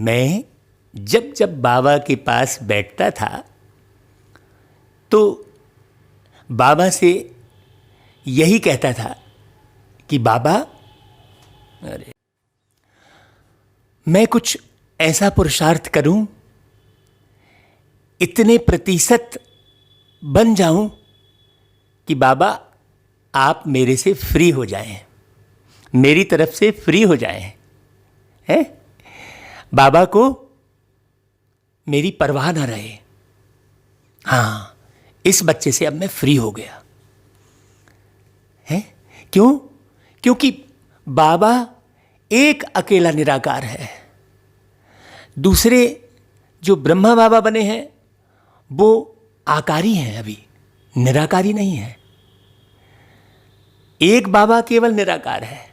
मैं जब जब बाबा के पास बैठता था तो बाबा से यही कहता था कि बाबा, अरे मैं कुछ ऐसा पुरुषार्थ करूं, इतने प्रतिशत बन जाऊं कि बाबा आप मेरे से फ्री हो जाएं, मेरी तरफ से फ्री हो जाएं, हैं? बाबा को मेरी परवाह ना रहे। हाँ, इस बच्चे से अब मैं फ्री हो गया है। क्यों? क्योंकि बाबा एक अकेला निराकार है। दूसरे जो ब्रह्मा बाबा बने हैं वो आकारी हैं, अभी निराकारी नहीं है। एक बाबा केवल निराकार है।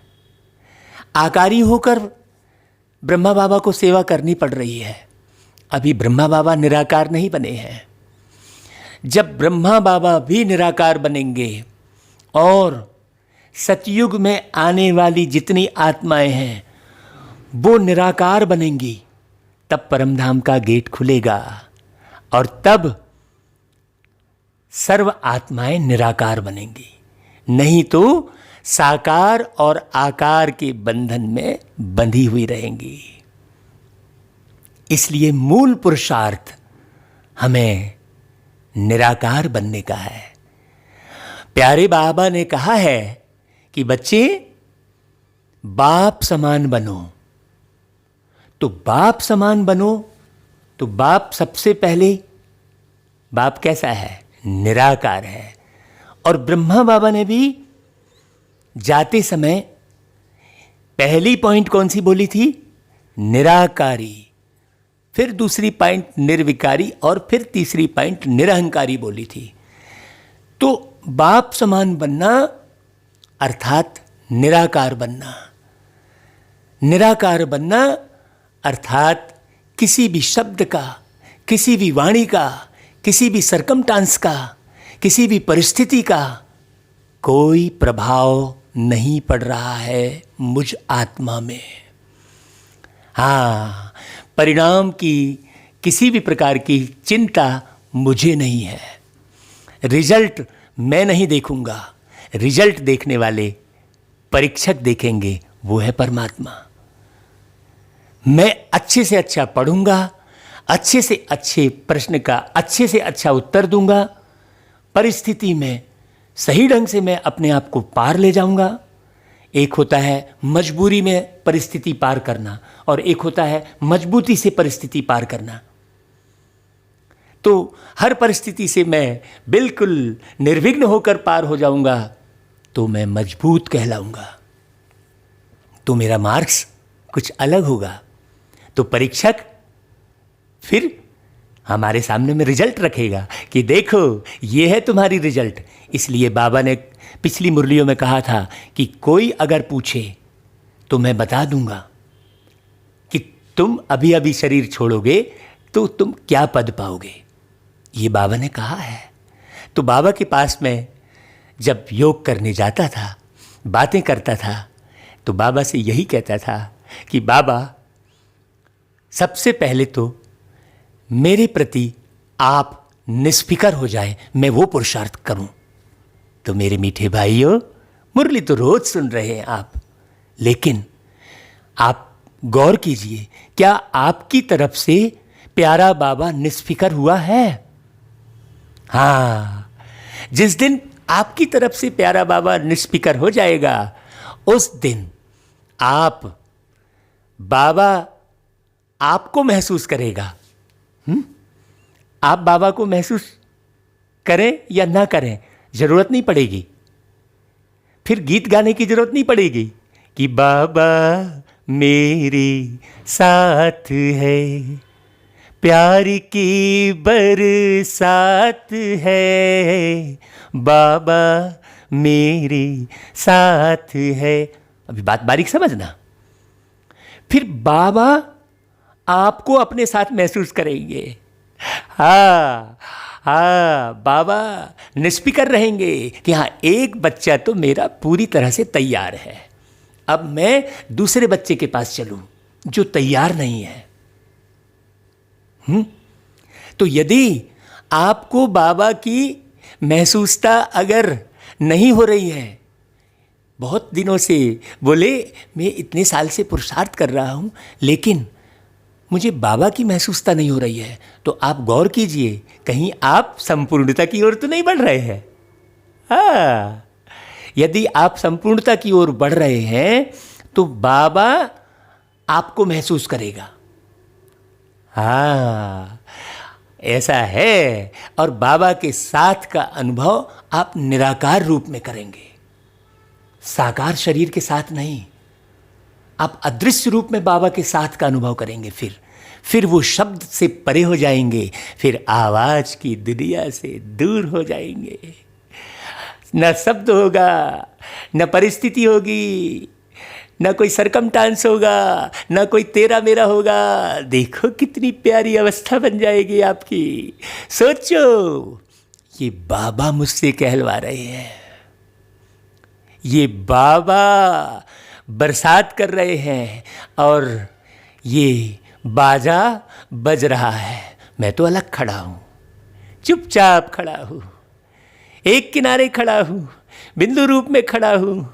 आकारी होकर ब्रह्मा बाबा को सेवा करनी पड़ रही है। अभी ब्रह्मा बाबा निराकार नहीं बने हैं। जब ब्रह्मा बाबा भी निराकार बनेंगे और सतयुग में आने वाली जितनी आत्माएं हैं वो निराकार बनेंगी, तब परमधाम का गेट खुलेगा और तब सर्व आत्माएं निराकार बनेंगी। नहीं तो साकार और आकार के बंधन में बंधी हुई रहेंगी। इसलिए मूल पुरुषार्थ हमें निराकार बनने का है। प्यारे बाबा ने कहा है कि बच्चे बाप समान बनो। तो बाप समान बनो तो बाप सबसे पहले, बाप कैसा है? निराकार है। और ब्रह्मा बाबा ने भी जाते समय पहली पॉइंट कौन सी बोली थी? निराकारी। फिर दूसरी पॉइंट निर्विकारी और फिर तीसरी पॉइंट निरहंकारी बोली थी। तो बाप समान बनना अर्थात निराकार बनना। निराकार बनना अर्थात किसी भी शब्द का, किसी भी वाणी का, किसी भी सरकमटांस का, किसी भी परिस्थिति का कोई प्रभाव नहीं पड़ रहा है मुझ आत्मा में। हाँ, परिणाम की किसी भी प्रकार की चिंता मुझे नहीं है। रिजल्ट मैं नहीं देखूंगा, रिजल्ट देखने वाले परीक्षक देखेंगे, वो है परमात्मा। मैं अच्छे से अच्छा पढ़ूंगा, अच्छे से अच्छे प्रश्न का अच्छे से अच्छा उत्तर दूंगा, परिस्थिति में सही ढंग से मैं अपने आप को पार ले जाऊंगा। एक होता है मजबूरी में परिस्थिति पार करना और एक होता है मजबूती से परिस्थिति पार करना। तो हर परिस्थिति से मैं बिल्कुल निर्विघ्न होकर पार हो जाऊंगा तो मैं मजबूत कहलाऊंगा, तो मेरा मार्क्स कुछ अलग होगा। तो परीक्षक फिर हमारे सामने में रिजल्ट रखेगा कि देखो ये है तुम्हारी रिजल्ट। इसलिए बाबा ने पिछली मुरलियों में कहा था कि कोई अगर पूछे तो मैं बता दूंगा कि तुम अभी अभी शरीर छोड़ोगे तो तुम क्या पद पाओगे। ये बाबा ने कहा है। तो बाबा के पास में जब योग करने जाता था, बातें करता था, तो बाबा से यही कहता था कि बाबा सबसे पहले तो मेरे प्रति आप निष्फिकर हो जाए, मैं वो पुरुषार्थ करूं। तो मेरे मीठे भाइयों, मुरली तो रोज सुन रहे हैं आप, लेकिन आप गौर कीजिए, क्या आपकी तरफ से प्यारा बाबा निष्फिकर हुआ है? हाँ, जिस दिन आपकी तरफ से प्यारा बाबा निष्फिकर हो जाएगा उस दिन आप, बाबा आपको महसूस करेगा। आप बाबा को महसूस करें या ना करें, जरूरत नहीं पड़ेगी। फिर गीत गाने की जरूरत नहीं पड़ेगी कि बाबा मेरे साथ है, प्यार की बरसात है, बाबा मेरे साथ है। अभी बात बारीक समझना। फिर बाबा आपको अपने साथ महसूस करेंगे। हाँ हाँ, बाबा निष्फिकर रहेंगे कि हाँ, एक बच्चा तो मेरा पूरी तरह से तैयार है, अब मैं दूसरे बच्चे के पास चलूं जो तैयार नहीं है। तो यदि आपको बाबा की महसूसता अगर नहीं हो रही है, बहुत दिनों से बोले मैं इतने साल से पुरुषार्थ कर रहा हूँ लेकिन मुझे बाबा की महसूसता नहीं हो रही है, तो आप गौर कीजिए कहीं आप संपूर्णता की ओर तो नहीं बढ़ रहे हैं। हाँ, यदि आप संपूर्णता की ओर बढ़ रहे हैं तो बाबा आपको महसूस करेगा। हाँ, ऐसा है। और बाबा के साथ का अनुभव आप निराकार रूप में करेंगे, साकार शरीर के साथ नहीं। आप अदृश्य रूप में बाबा के साथ का अनुभव करेंगे। फिर वो शब्द से परे हो जाएंगे, फिर आवाज की दुनिया से दूर हो जाएंगे। न शब्द होगा, न परिस्थिति होगी, न कोई सरकमटांस होगा, न कोई तेरा मेरा होगा। देखो कितनी प्यारी अवस्था बन जाएगी आपकी। सोचो, ये बाबा मुझसे कहलवा रहे हैं, ये बाबा बरसात कर रहे हैं और ये बाजा बज रहा है। मैं तो अलग खड़ा हूँ, चुपचाप खड़ा हूँ, एक किनारे खड़ा हूँ, बिंदु रूप में खड़ा हूँ।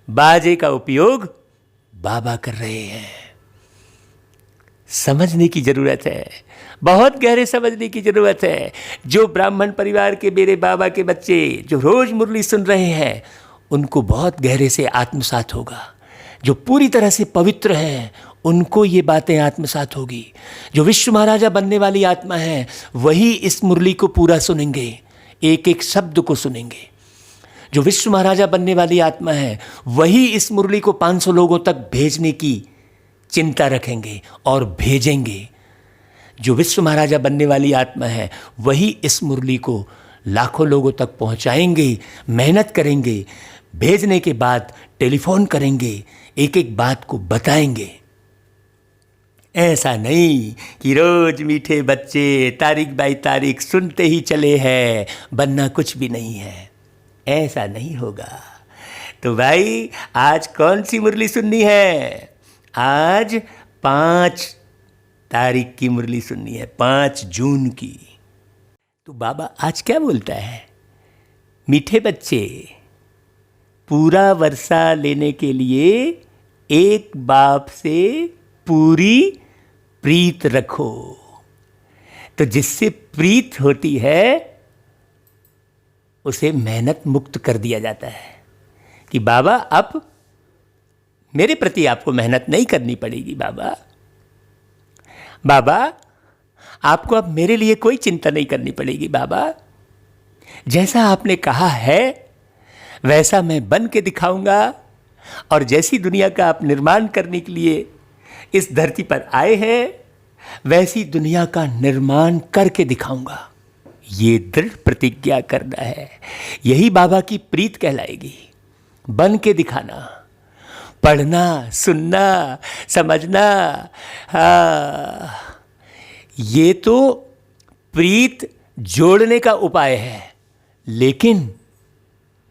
बाजे का उपयोग बाबा कर रहे हैं। समझने की जरूरत है, बहुत गहरे समझने की जरूरत है। जो ब्राह्मण परिवार के मेरे बाबा के बच्चे जो रोज मुरली सुन रहे हैं, उनको बहुत गहरे से आत्मसात होगा। जो पूरी तरह से पवित्र हैं, उनको ये बातें आत्मसात होगी। जो विश्व महाराजा बनने वाली आत्मा है, वही इस मुरली को पूरा सुनेंगे, एक एक शब्द को सुनेंगे। जो विश्व महाराजा बनने वाली आत्मा है, वही इस मुरली को 500 लोगों तक भेजने की चिंता रखेंगे और भेजेंगे। जो विश्व महाराजा बनने वाली आत्मा है, वही इस मुरली को लाखों लोगों तक पहुंचाएंगे, मेहनत करेंगे, भेजने के बाद टेलीफोन करेंगे, एक एक बात को बताएंगे। ऐसा नहीं कि रोज मीठे बच्चे तारीख बाई तारीख सुनते ही चले हैं, बनना कुछ भी नहीं है। ऐसा नहीं होगा। तो भाई, आज कौन सी मुरली सुननी है? आज 5 तारीख की मुरली सुननी है, 5 जून की। तो बाबा आज क्या बोलता है? मीठे बच्चे, पूरा वर्षा लेने के लिए एक बाप से पूरी प्रीत रखो। तो जिससे प्रीत होती है, उसे मेहनत मुक्त कर दिया जाता है कि बाबा अब मेरे प्रति आपको मेहनत नहीं करनी पड़ेगी। बाबा आपको अब मेरे लिए कोई चिंता नहीं करनी पड़ेगी। बाबा जैसा आपने कहा है वैसा मैं बन के दिखाऊंगा, और जैसी दुनिया का आप निर्माण करने के लिए इस धरती पर आए हैं, वैसी दुनिया का निर्माण करके दिखाऊंगा। ये दृढ़ प्रतिज्ञा करना है। यही बाबा की प्रीत कहलाएगी, बन के दिखाना, पढ़ना, सुनना, समझना। हाँ, ये तो प्रीत जोड़ने का उपाय है, लेकिन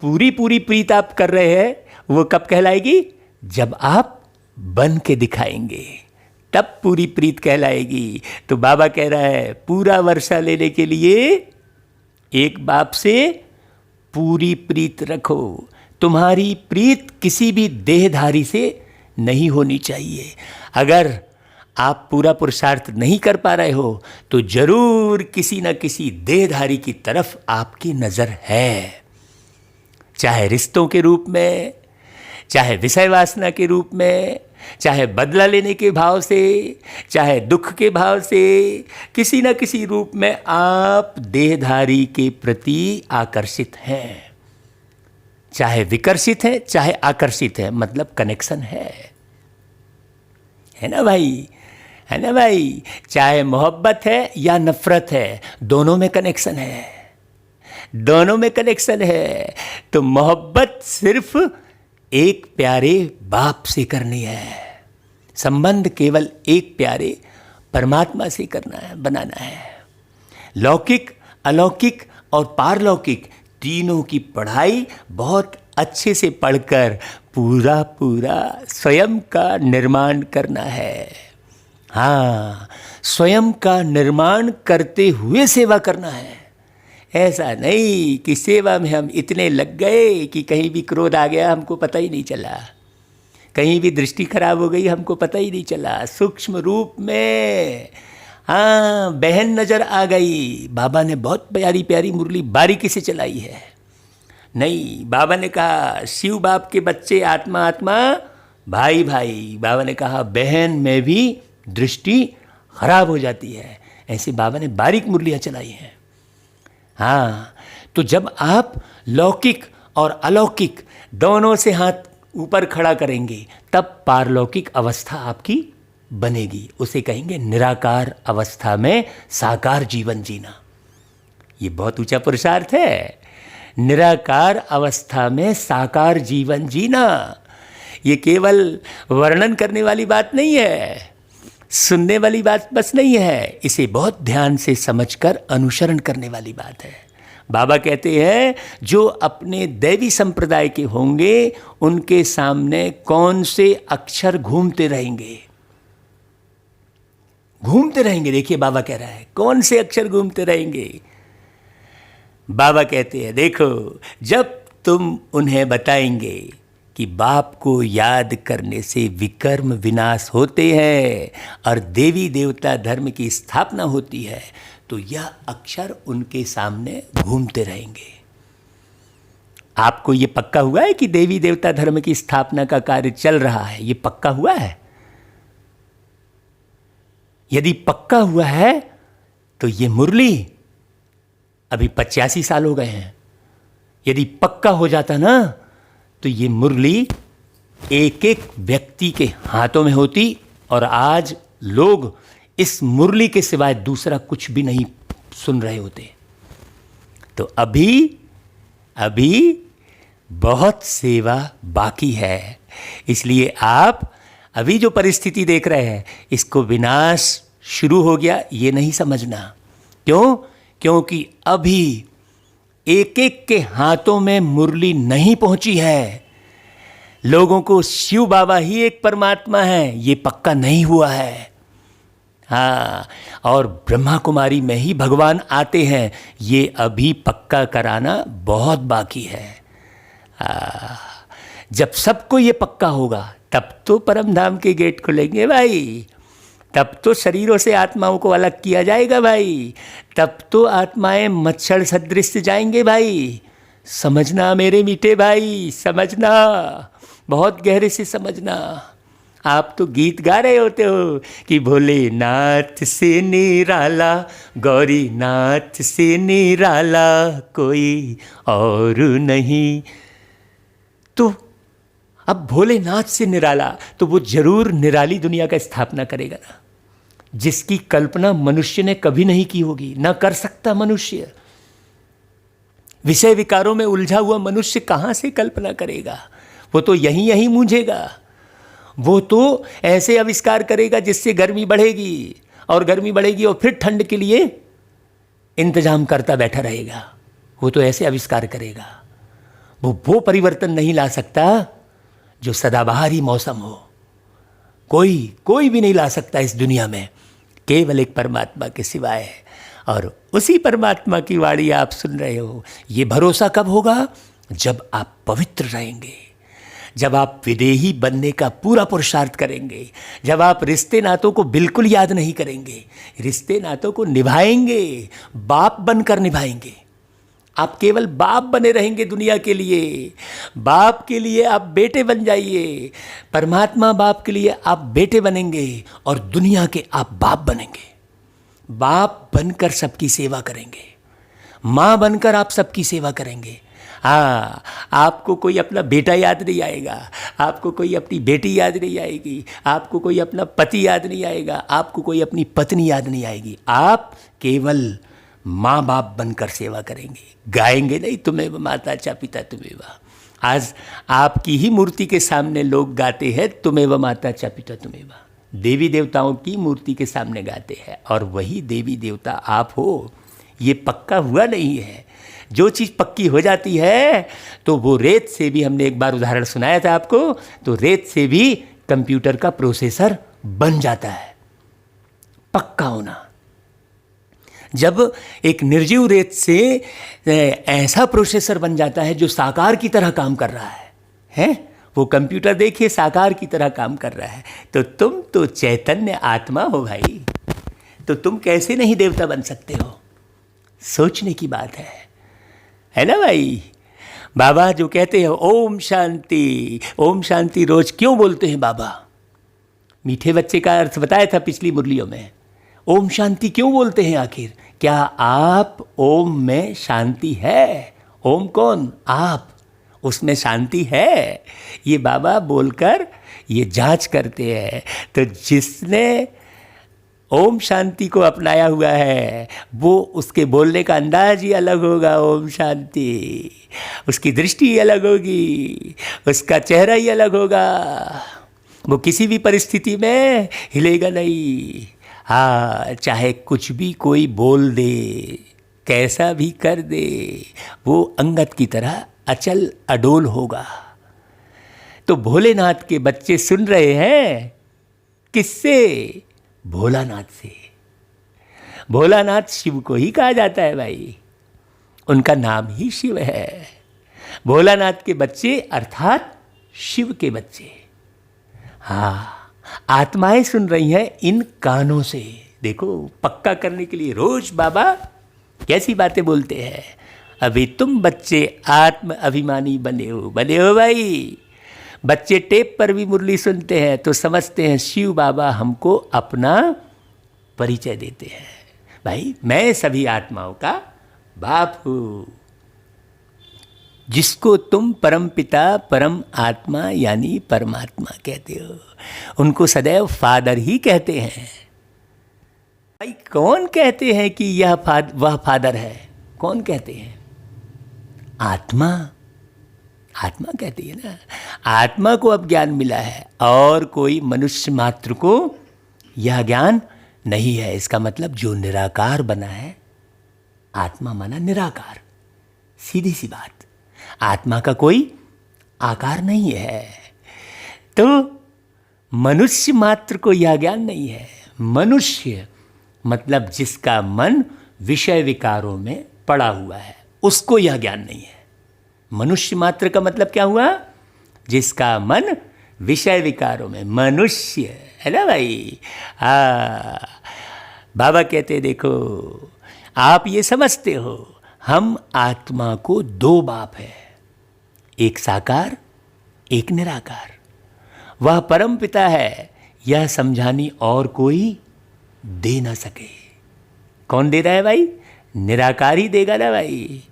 पूरी पूरी प्रीत आप कर रहे हैं, वो कब कहलाएगी? जब आप बन के दिखाएंगे, तब पूरी प्रीत कहलाएगी। तो बाबा कह रहा है, पूरा वर्षा लेने के लिए एक बाप से पूरी प्रीत रखो। तुम्हारी प्रीत किसी भी देहधारी से नहीं होनी चाहिए। अगर आप पूरा पुरुषार्थ नहीं कर पा रहे हो, तो जरूर किसी न किसी देहधारी की तरफ आपकी नज़र है, चाहे रिश्तों के रूप में, चाहे विषय वासना के रूप में, चाहे बदला लेने के भाव से, चाहे दुख के भाव से, किसी न किसी रूप में आप देहधारी के प्रति आकर्षित हैं। चाहे विकर्षित है, चाहे आकर्षित है, मतलब कनेक्शन है ना भाई? है ना भाई? चाहे मोहब्बत है या नफरत है, दोनों में कनेक्शन है, दोनों में कनेक्शन है। तो मोहब्बत सिर्फ एक प्यारे बाप से करनी है, संबंध केवल एक प्यारे परमात्मा से करना है, बनाना है। लौकिक, अलौकिक और पारलौकिक तीनों की पढ़ाई बहुत अच्छे से पढ़कर पूरा पूरा स्वयं का निर्माण करना है। हाँ, स्वयं का निर्माण करते हुए सेवा करना है। ऐसा नहीं कि सेवा में हम इतने लग गए कि कहीं भी क्रोध आ गया हमको पता ही नहीं चला, कहीं भी दृष्टि खराब हो गई हमको पता ही नहीं चला। सूक्ष्म रूप में हाँ बहन नजर आ गई। बाबा ने बहुत प्यारी प्यारी मुरली बारीकी से चलाई है। नहीं, बाबा ने कहा शिव बाप के बच्चे आत्मा आत्मा भाई भाई। बाबा ने कहा बहन में भी दृष्टि खराब हो जाती है। ऐसे बाबा ने बारीक मुरलियाँ चलाई हैं। हाँ, तो जब आप लौकिक और अलौकिक दोनों से हाथ ऊपर खड़ा करेंगे तब पारलौकिक अवस्था आपकी बनेगी। उसे कहेंगे निराकार अवस्था में साकार जीवन जीना। ये बहुत ऊंचा पुरुषार्थ है। निराकार अवस्था में साकार जीवन जीना, ये केवल वर्णन करने वाली बात नहीं है, सुनने वाली बात बस नहीं है, इसे बहुत ध्यान से समझकर अनुसरण करने वाली बात है। बाबा कहते हैं जो अपने दैवी संप्रदाय के होंगे उनके सामने कौन से अक्षर घूमते रहेंगे, घूमते रहेंगे। देखिए बाबा कह रहा है कौन से अक्षर घूमते रहेंगे। बाबा कहते हैं देखो, जब तुम उन्हें बताएंगे कि बाप को याद करने से विकर्म विनाश होते हैं और देवी देवता धर्म की स्थापना होती है, तो यह अक्षर उनके सामने घूमते रहेंगे। आपको ये पक्का हुआ है कि देवी देवता धर्म की स्थापना का कार्य चल रहा है? ये पक्का हुआ है? यदि पक्का हुआ है तो ये मुरली, अभी 85 साल हो गए हैं, यदि पक्का हो जाता ना तो ये मुरली एक एक व्यक्ति के हाथों में होती और आज लोग इस मुरली के सिवाय दूसरा कुछ भी नहीं सुन रहे होते। तो अभी बहुत सेवा बाकी है। इसलिए आप अभी जो परिस्थिति देख रहे हैं इसको विनाश शुरू हो गया ये नहीं समझना। क्यों? क्योंकि अभी एक एक के हाथों में मुरली नहीं पहुंची है। लोगों को शिव बाबा ही एक परमात्मा है ये पक्का नहीं हुआ है। हाँ, और ब्रह्मा कुमारी में ही भगवान आते हैं ये अभी पक्का कराना बहुत बाकी है। जब सबको ये पक्का होगा तब तो परम धाम के गेट खुलेंगे भाई, तब तो शरीरों से आत्माओं को अलग किया जाएगा भाई, तब तो आत्माएं मच्छर सदृश जाएंगे भाई। समझना मेरे मीठे भाई, समझना, बहुत गहरे से समझना। आप तो गीत गा रहे होते हो कि भोलेनाथ से निराला, गौरी नाथ से निराला कोई और नहीं। तो अब भोलेनाथ से निराला तो वो जरूर निराली दुनिया का स्थापना करेगा ना, जिसकी कल्पना मनुष्य ने कभी नहीं की होगी, ना कर सकता मनुष्य। विषय विकारों में उलझा हुआ मनुष्य कहाँ से कल्पना करेगा? वो तो यहीं मूंझेगा। वो तो ऐसे आविष्कार करेगा जिससे गर्मी बढ़ेगी और गर्मी बढ़ेगी और फिर ठंड के लिए इंतजाम करता बैठा रहेगा। वो तो ऐसे आविष्कार करेगा। वो परिवर्तन नहीं ला सकता जो सदाबहारी मौसम हो। कोई भी नहीं ला सकता इस दुनिया में, केवल एक परमात्मा के सिवाय है। और उसी परमात्मा की वाणी आप सुन रहे हो। ये भरोसा कब होगा? जब आप पवित्र रहेंगे, जब आप विदेही बनने का पूरा पुरुषार्थ करेंगे, जब आप रिश्ते नातों को बिल्कुल याद नहीं करेंगे, रिश्ते नातों को निभाएंगे, बाप बनकर निभाएंगे। आप केवल बाप बने रहेंगे दुनिया के लिए। बाप के लिए आप बेटे बन जाइए, परमात्मा बाप के लिए आप बेटे बनेंगे और दुनिया के आप बाप बनेंगे। बाप बनकर सबकी सेवा करेंगे, माँ बनकर आप सबकी सेवा करेंगे। हाँ, आपको कोई अपना बेटा याद नहीं आएगा, आपको कोई अपनी बेटी याद नहीं आएगी, आपको कोई अपना पति याद नहीं आएगा, आपको कोई अपनी पत्नी याद नहीं आएगी। आप केवल माँ बाप बनकर सेवा करेंगे, गाएंगे नहीं तुम्हें माता चा पिता तुम्हें वा। आज आपकी ही मूर्ति के सामने लोग गाते हैं तुम्हें व माता चा पिता तुम्हें वा। देवी देवताओं की मूर्ति के सामने गाते हैं और वही देवी देवता आप हो। ये पक्का हुआ नहीं है। जो चीज़ पक्की हो जाती है तो वो रेत से भी, हमने एक बार उदाहरण सुनाया था आपको, तो रेत से भी कंप्यूटर का प्रोसेसर बन जाता है। पक्का होना। जब एक निर्जीव रेत से ऐसा प्रोसेसर बन जाता है जो साकार की तरह काम कर रहा है? वो कंप्यूटर देखिए साकार की तरह काम कर रहा है, तो तुम तो चैतन्य आत्मा हो भाई, तो तुम कैसे नहीं देवता बन सकते हो? सोचने की बात है ना भाई? बाबा जो कहते हैं ओम शांति रोज क्यों बोलते हैं बाबा? मीठे बच्चे का अर्थ बताया था पिछली मुरलियों में। ओम शांति क्यों बोलते हैं आखिर? क्या आप ओम में शांति है? ओम कौन? आप, उसमें शांति है? ये बाबा बोलकर ये जांच करते हैं। तो जिसने ओम शांति को अपनाया हुआ है वो, उसके बोलने का अंदाज ही अलग होगा। ओम शांति, उसकी दृष्टि ही अलग होगी, उसका चेहरा ही अलग होगा। वो किसी भी परिस्थिति में हिलेगा नहीं। हाँ, चाहे कुछ भी कोई बोल दे, कैसा भी कर दे, वो अंगद की तरह अचल अडोल होगा। तो भोलेनाथ के बच्चे सुन रहे हैं किससे? भोलानाथ से। भोलानाथ शिव को ही कहा जाता है भाई, उनका नाम ही शिव है। भोलानाथ के बच्चे अर्थात शिव के बच्चे। हाँ, आत्माएं सुन रही हैं इन कानों से। देखो, पक्का करने के लिए रोज बाबा कैसी बातें बोलते हैं। अभी तुम बच्चे आत्म अभिमानी बने हो भाई। बच्चे टेप पर भी मुरली सुनते हैं तो समझते हैं शिव बाबा हमको अपना परिचय देते हैं। भाई, मैं सभी आत्माओं का बाप हूँ। जिसको तुम परम पिता, परम आत्मा यानी परमात्मा कहते हो, उनको सदैव फादर ही कहते हैं। भाई, कौन कहते हैं कि वह फादर है? कौन कहते हैं? आत्मा कहती है ना। आत्मा को अब ज्ञान मिला है और कोई मनुष्य मात्र को यह ज्ञान नहीं है। इसका मतलब जो निराकार बना है, आत्मा माना निराकार, सीधी सी बात। आत्मा का कोई आकार नहीं है, तो मनुष्य मात्र को यह ज्ञान नहीं है। मनुष्य मतलब जिसका मन विषय विकारों में पड़ा हुआ है, उसको यह ज्ञान नहीं है। मनुष्य मात्र का मतलब क्या हुआ? जिसका मन विषय विकारों में, मनुष्य है ना भाई। बाबा कहते देखो, आप ये समझते हो हम आत्मा को दो बाप है, एक साकार एक निराकार। वह परम पिता है, यह समझानी और कोई दे ना सके। कौन दे रहा है भाई? निराकार ही देगा ना भाई।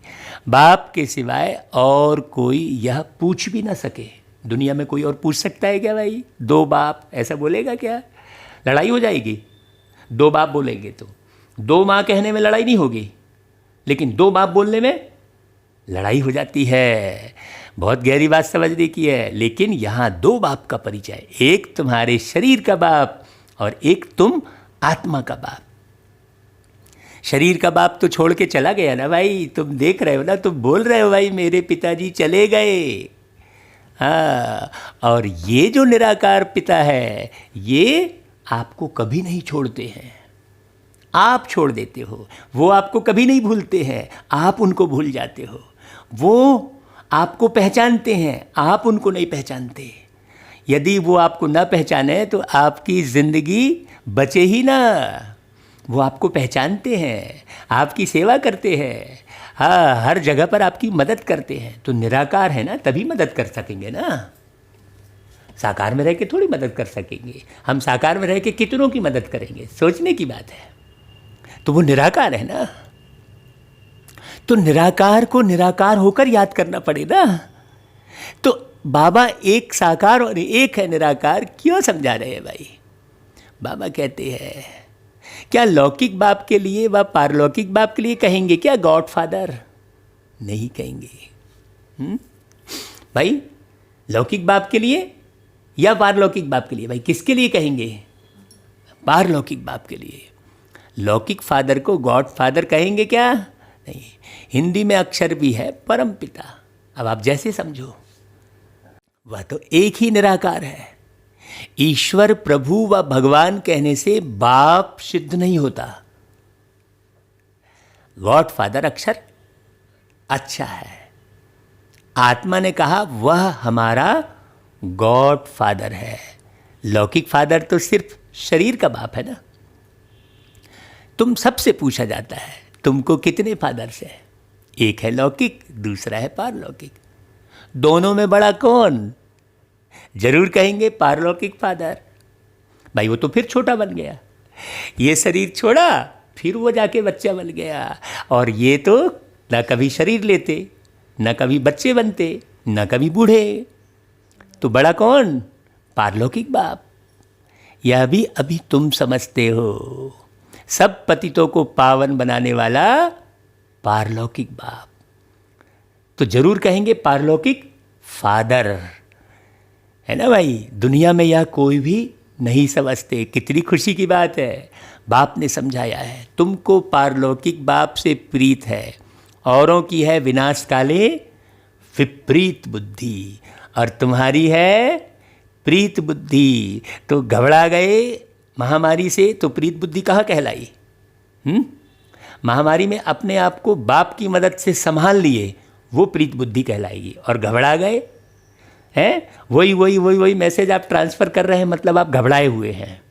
बाप के सिवाय और कोई यह पूछ भी ना सके। दुनिया में कोई और पूछ सकता है क्या भाई? दो बाप ऐसा बोलेगा क्या? लड़ाई हो जाएगी। दो बाप बोलेंगे तो, दो माँ कहने में लड़ाई नहीं होगी, लेकिन दो बाप बोलने में लड़ाई हो जाती है। बहुत गहरी बात समझने की है। लेकिन यहाँ दो बाप का परिचय, एक तुम्हारे शरीर का बाप और एक तुम आत्मा का बाप। शरीर का बाप तो छोड़ के चला गया ना भाई, तुम देख रहे हो ना, तुम बोल रहे हो भाई मेरे पिताजी चले गए। हाँ, और ये जो निराकार पिता है, ये आपको कभी नहीं छोड़ते हैं। आप छोड़ देते हो, वो आपको कभी नहीं भूलते हैं, आप उनको भूल जाते हो। वो आपको पहचानते हैं, आप उनको नहीं पहचानते। यदि वो आपको न पहचाने तो आपकी ज़िंदगी बचे ही ना। वो आपको पहचानते हैं, आपकी सेवा करते हैं, हाँ, हर जगह पर आपकी मदद करते हैं। तो निराकार है ना, तभी मदद कर सकेंगे ना। साकार में रह के थोड़ी मदद कर सकेंगे। हम साकार में रह के कितनों की मदद करेंगे? सोचने की बात है। तो वो निराकार है ना, तो निराकार को निराकार होकर याद करना पड़ेगा। तो बाबा एक साकार और एक है निराकार क्यों समझा रहे हैं भाई? बाबा कहते हैं, क्या लौकिक बाप के लिए व पारलौकिक बाप के लिए कहेंगे क्या गॉड फादर? नहीं कहेंगे। भाई, लौकिक बाप के लिए या पारलौकिक बाप के लिए? भाई, किसके लिए कहेंगे? पारलौकिक बाप के लिए। लौकिक फादर को गॉड फादर कहेंगे क्या? नहीं। हिंदी में अक्षर भी है परम पिता। अब आप जैसे समझो, वह तो एक ही निराकार है। ईश्वर, प्रभु व भगवान कहने से बाप सिद्ध नहीं होता। गॉड फादर अक्षर अच्छा है, आत्मा ने कहा वह हमारा गॉड फादर है। लौकिक फादर तो सिर्फ शरीर का बाप है ना। तुम सबसे पूछा जाता है तुमको कितने फादर्स हैं? एक है लौकिक, दूसरा है पारलौकिक। दोनों में बड़ा कौन? जरूर कहेंगे पारलौकिक फादर। भाई वो तो फिर छोटा बन गया, ये शरीर छोड़ा फिर वो जाके बच्चा बन गया, और ये तो ना कभी शरीर लेते, ना कभी बच्चे बनते, ना कभी बूढ़े। तो बड़ा कौन? पारलौकिक बाप। यह भी अभी तुम समझते हो। सब पतितों को पावन बनाने वाला पारलौकिक बाप। तो जरूर कहेंगे पारलौकिक फादर, है ना भाई। दुनिया में यह कोई भी नहीं समझते। कितनी खुशी की बात है, बाप ने समझाया है। तुमको पारलौकिक बाप से प्रीत है, औरों की है विनाश काले विपरीत बुद्धि, और तुम्हारी है प्रीत बुद्धि। तो घबरा गए महामारी से, तो प्रीत बुद्धि कहाँ कहलाई? महामारी में अपने आप को बाप की मदद से संभाल लिए, वो प्रीत बुद्धि कहलाएगी। और घबरा गए हैं, वही मैसेज आप ट्रांसफ़र कर रहे हैं, मतलब आप घबराए हुए हैं।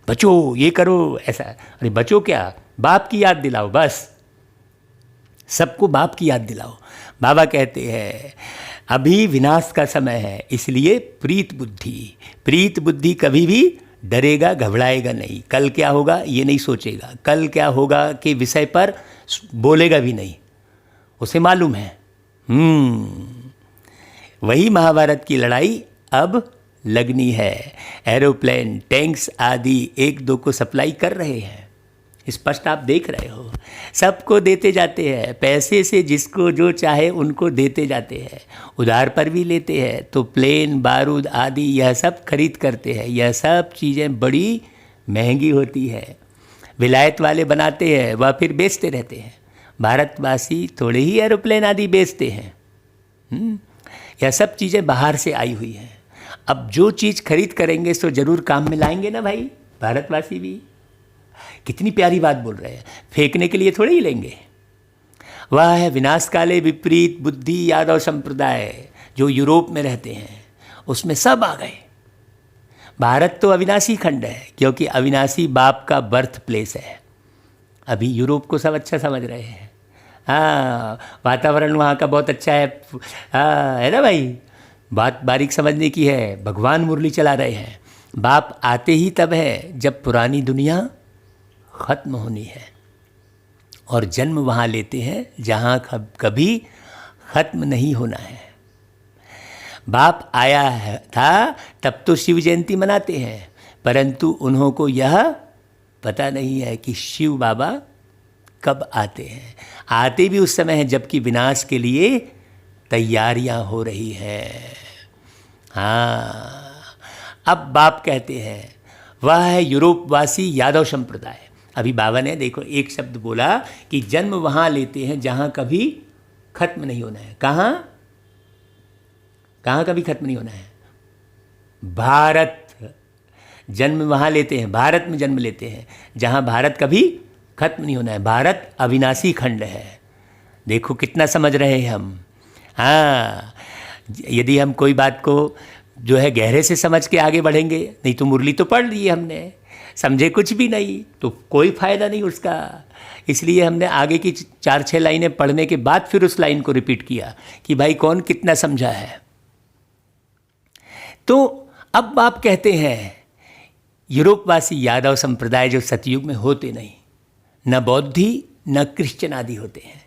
बचो, ये करो, ऐसा। अरे बचो क्या, बाप की याद दिलाओ बस, सबको बाप की याद दिलाओ। बाबा कहते हैं अभी विनाश का समय है, इसलिए प्रीत बुद्धि कभी भी डरेगा, घबराएगा नहीं। कल क्या होगा ये नहीं सोचेगा, कल क्या होगा के विषय पर बोलेगा भी नहीं, उसे मालूम है। वही महाभारत की लड़ाई अब लगनी है। एरोप्लेन, टैंक्स आदि एक दो को सप्लाई कर रहे हैं, स्पष्ट आप देख रहे हो। सबको देते जाते हैं, पैसे से जिसको जो चाहे उनको देते जाते हैं। उधार पर भी लेते हैं, तो प्लेन, बारूद आदि यह सब खरीद करते हैं। यह सब चीज़ें बड़ी महंगी होती है। विलायत वाले बनाते हैं, वह फिर बेचते रहते हैं। भारतवासी थोड़े ही एरोप्लेन आदि बेचते हैं। यह सब चीज़ें बाहर से आई हुई हैं। अब जो चीज़ खरीद करेंगे सो जरूर काम में लाएंगे ना भाई, भारतवासी भी। कितनी प्यारी बात बोल रहे हैं, फेंकने के लिए थोड़े ही लेंगे। वह है विनाश काले विपरीत बुद्धि यादव संप्रदाय, जो यूरोप में रहते हैं, उसमें सब आ गए। भारत तो अविनाशी खंड है, क्योंकि अविनाशी बाप का बर्थ प्लेस है। अभी यूरोप को सब अच्छा समझ रहे हैं। हाँ, वातावरण वहाँ का बहुत अच्छा है। हाँ, है ना भाई, बात बारीक समझने की है। भगवान मुरली चला रहे हैं। बाप आते ही तब है जब पुरानी दुनिया ख़त्म होनी है, और जन्म वहाँ लेते हैं जहाँ कभी ख़त्म नहीं होना है। बाप आया है था तब तो शिव जयंती मनाते हैं, परंतु उन्हों को यह पता नहीं है कि शिव बाबा कब आते हैं। आते भी उस समय है जबकि विनाश के लिए तैयारियां हो रही हैं। हाँ, अब बाप कहते हैं वह है यूरोपवासी यादव संप्रदाय। अभी बाबा ने देखो एक शब्द बोला कि जन्म वहाँ लेते हैं जहाँ कभी खत्म नहीं होना है। कहाँ कभी खत्म नहीं होना है? भारत। जन्म वहाँ लेते हैं, भारत में जन्म लेते हैं जहाँ भारत कभी खत्म नहीं होना है। भारत अविनाशी खंड है। देखो कितना समझ रहे हैं हम। हाँ, यदि हम कोई बात को जो है गहरे से समझ के आगे बढ़ेंगे, नहीं तो मुरली तो पढ़ ली हमने, समझे कुछ भी नहीं तो कोई फ़ायदा नहीं उसका। इसलिए हमने आगे की 4-6 लाइनें पढ़ने के बाद फिर उस लाइन को रिपीट किया कि भाई कौन कितना समझा है। तो अब आप कहते हैं यूरोपवासी यादव संप्रदाय जो सतयुग में होते नहीं, न बौद्धि न क्रिश्चियन आदि होते हैं।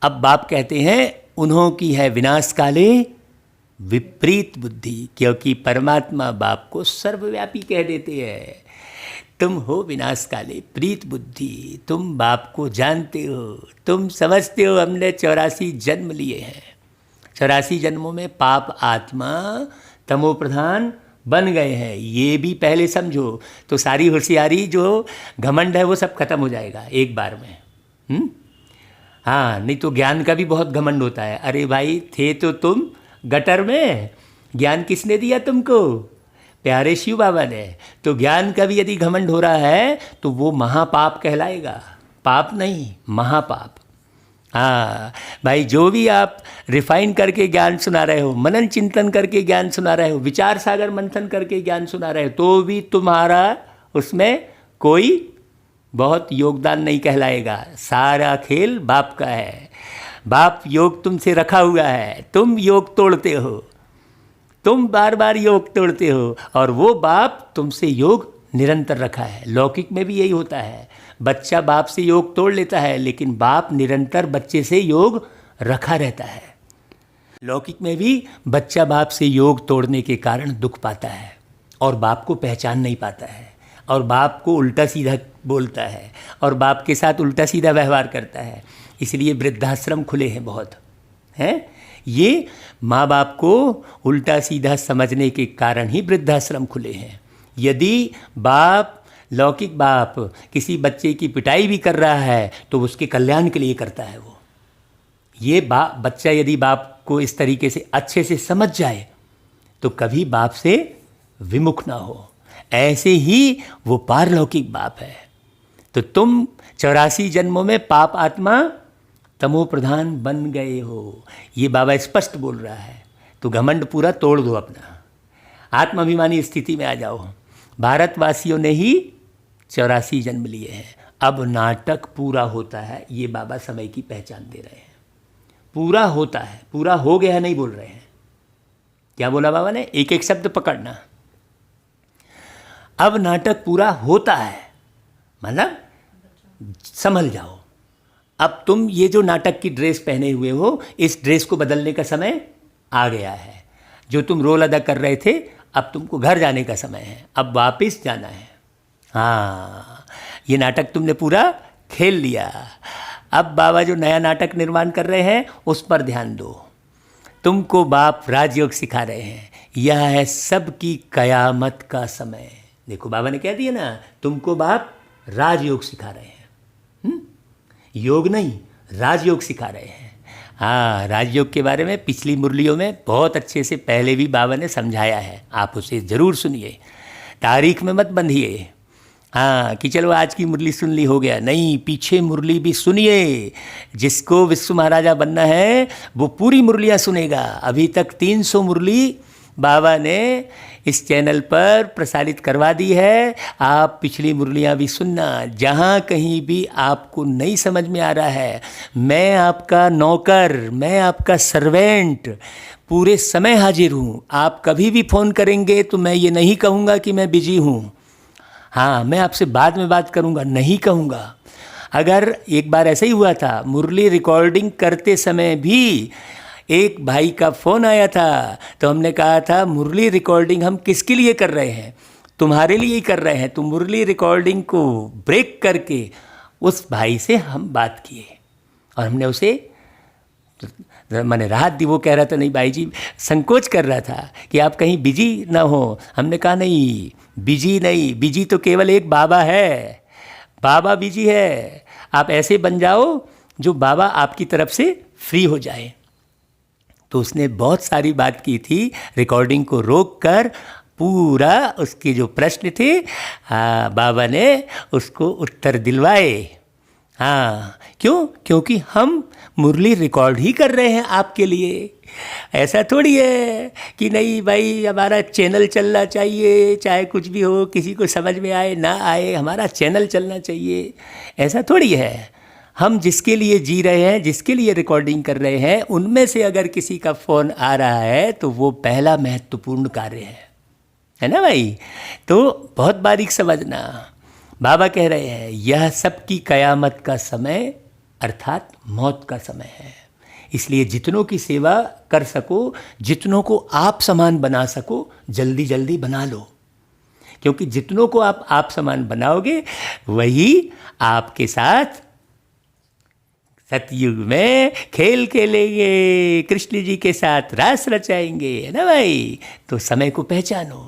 अब बाप कहते हैं उन्हों की है विनाश काले विपरीत बुद्धि, क्योंकि परमात्मा बाप को सर्वव्यापी कह देते हैं। तुम हो विनाश काले प्रीत बुद्धि, तुम बाप को जानते हो, तुम समझते हो हमने 84 जन्म लिए हैं। 84 जन्मों में पाप आत्मा तमो प्रधान बन गए हैं, ये भी पहले समझो। तो सारी होशियारी जो घमंड है वो सब खत्म हो जाएगा एक बार में। हाँ, नहीं तो ज्ञान का भी बहुत घमंड होता है। अरे भाई थे तो तुम गटर में, ज्ञान किसने दिया तुमको? प्यारे शिव बाबा ने। तो ज्ञान का भी यदि घमंड हो रहा है तो वो महापाप कहलाएगा, पाप नहीं, महापाप। हाँ भाई, जो भी आप रिफाइन करके ज्ञान सुना रहे हो, मनन चिंतन करके ज्ञान सुना रहे हो, विचार सागर मंथन करके ज्ञान सुना रहे हो, तो भी तुम्हारा उसमें कोई बहुत योगदान नहीं कहलाएगा। सारा खेल बाप का है। बाप योग तुमसे रखा हुआ है, तुम योग तोड़ते हो, तुम बार बार योग तोड़ते हो, और वो बाप तुमसे योग निरंतर रखा है। लौकिक में भी यही होता है, बच्चा बाप से योग तोड़ लेता है, लेकिन बाप निरंतर बच्चे से योग रखा रहता है। लौकिक में भी बच्चा बाप से योग तोड़ने के कारण दुख पाता है और बाप को पहचान नहीं पाता है, और बाप को उल्टा सीधा बोलता है, और बाप के साथ उल्टा सीधा व्यवहार करता है। इसलिए वृद्धाश्रम खुले हैं बहुत, हैं। ये माँ बाप को उल्टा सीधा समझने के कारण ही वृद्धाश्रम खुले हैं। यदि बाप, लौकिक बाप, किसी बच्चे की पिटाई भी कर रहा है तो उसके कल्याण के लिए करता है वो। ये बच्चा यदि बाप को इस तरीके से अच्छे से समझ जाए तो कभी बाप से विमुख ना हो। ऐसे ही वो पारलौकिक बाप है। तो तुम 84 जन्मों में पाप आत्मा तमो प्रधान बन गए हो, ये बाबा स्पष्ट बोल रहा है। तो घमंड पूरा तोड़ दो अपना, आत्माभिमानी स्थिति में आ जाओ। भारतवासियों ने ही 84 जन्म लिए हैं, अब नाटक पूरा होता है। ये बाबा समय की पहचान दे रहे हैं। पूरा होता है, पूरा हो गया है नहीं बोल रहे हैं। क्या बोला बाबा ने? एक एक शब्द पकड़ना। अब नाटक पूरा होता है, मतलब संभल जाओ। अब तुम ये जो नाटक की ड्रेस पहने हुए हो, इस ड्रेस को बदलने का समय आ गया है। जो तुम रोल अदा कर रहे थे, अब तुमको घर जाने का समय है, अब वापस जाना है। हाँ, ये नाटक तुमने पूरा खेल लिया। अब बाबा जो नया नाटक निर्माण कर रहे हैं उस पर ध्यान दो। तुमको बाप राजयोग सिखा रहे हैं, यह है सबकी कयामत का समय। देखो बाबा ने कह दिया ना, तुमको बाप राजयोग सिखा रहे हैं। योग नहीं, राजयोग सिखा रहे हैं। हाँ, राजयोग के बारे में पिछली मुरलियों में बहुत अच्छे से पहले भी बाबा ने समझाया है, आप उसे ज़रूर सुनिए। तारीख में मत बंधिए, हाँ कि चलो आज की मुरली सुन ली हो गया, नहीं, पीछे मुरली भी सुनिए। जिसको विश्व महाराजा बनना है वो पूरी मुरलियाँ सुनेगा। अभी तक 300 मुरली बाबा ने इस चैनल पर प्रसारित करवा दी है। आप पिछली मुरलियाँ भी सुनना। जहाँ कहीं भी आपको नहीं समझ में आ रहा है, मैं आपका नौकर, मैं आपका सर्वेंट पूरे समय हाजिर हूँ। आप कभी भी फ़ोन करेंगे तो मैं ये नहीं कहूँगा कि मैं बिजी हूँ, हाँ मैं आपसे बाद में बात करूँगा, नहीं कहूँगा। अगर एक बार ऐसा ही हुआ था, मुरली रिकॉर्डिंग करते समय भी एक भाई का फ़ोन आया था, तो हमने कहा था मुरली रिकॉर्डिंग हम किसके लिए कर रहे हैं? तुम्हारे लिए ही कर रहे हैं। तो मुरली रिकॉर्डिंग को ब्रेक करके उस भाई से हम बात किए और हमने उसे मैंने राहत दी। वो कह रहा था नहीं भाई जी, संकोच कर रहा था कि आप कहीं बिजी ना हो। हमने कहा नहीं, बिजी नहीं, बिजी तो केवल एक बाबा है, बाबा बिजी है। आप ऐसे बन जाओ जो बाबा आपकी तरफ से फ्री हो जाए। तो उसने बहुत सारी बात की थी, रिकॉर्डिंग को रोक कर पूरा उसके जो प्रश्न थे बाबा ने उसको उत्तर दिलवाए। हाँ, क्यों? क्योंकि हम मुरली रिकॉर्ड ही कर रहे हैं आपके लिए। ऐसा थोड़ी है कि नहीं भाई हमारा चैनल चलना चाहिए, चाहे कुछ भी हो, किसी को समझ में आए ना आए, हमारा चैनल चलना चाहिए। ऐसा थोड़ी है। हम जिसके लिए जी रहे हैं, जिसके लिए रिकॉर्डिंग कर रहे हैं, उनमें से अगर किसी का फ़ोन आ रहा है तो वो पहला महत्वपूर्ण कार्य है ना भाई? तो बहुत बारीक समझना। बाबा कह रहे हैं यह सबकी कयामत का समय अर्थात मौत का समय है। इसलिए जितनों की सेवा कर सको, जितनों को आप समान बना सको, जल्दी जल्दी बना लो। क्योंकि जितनों को आप समान बनाओगे वही आपके साथ सतयुग में खेल खेलेंगे, कृष्ण जी के साथ रास रचाएंगे, है ना भाई? तो समय को पहचानो।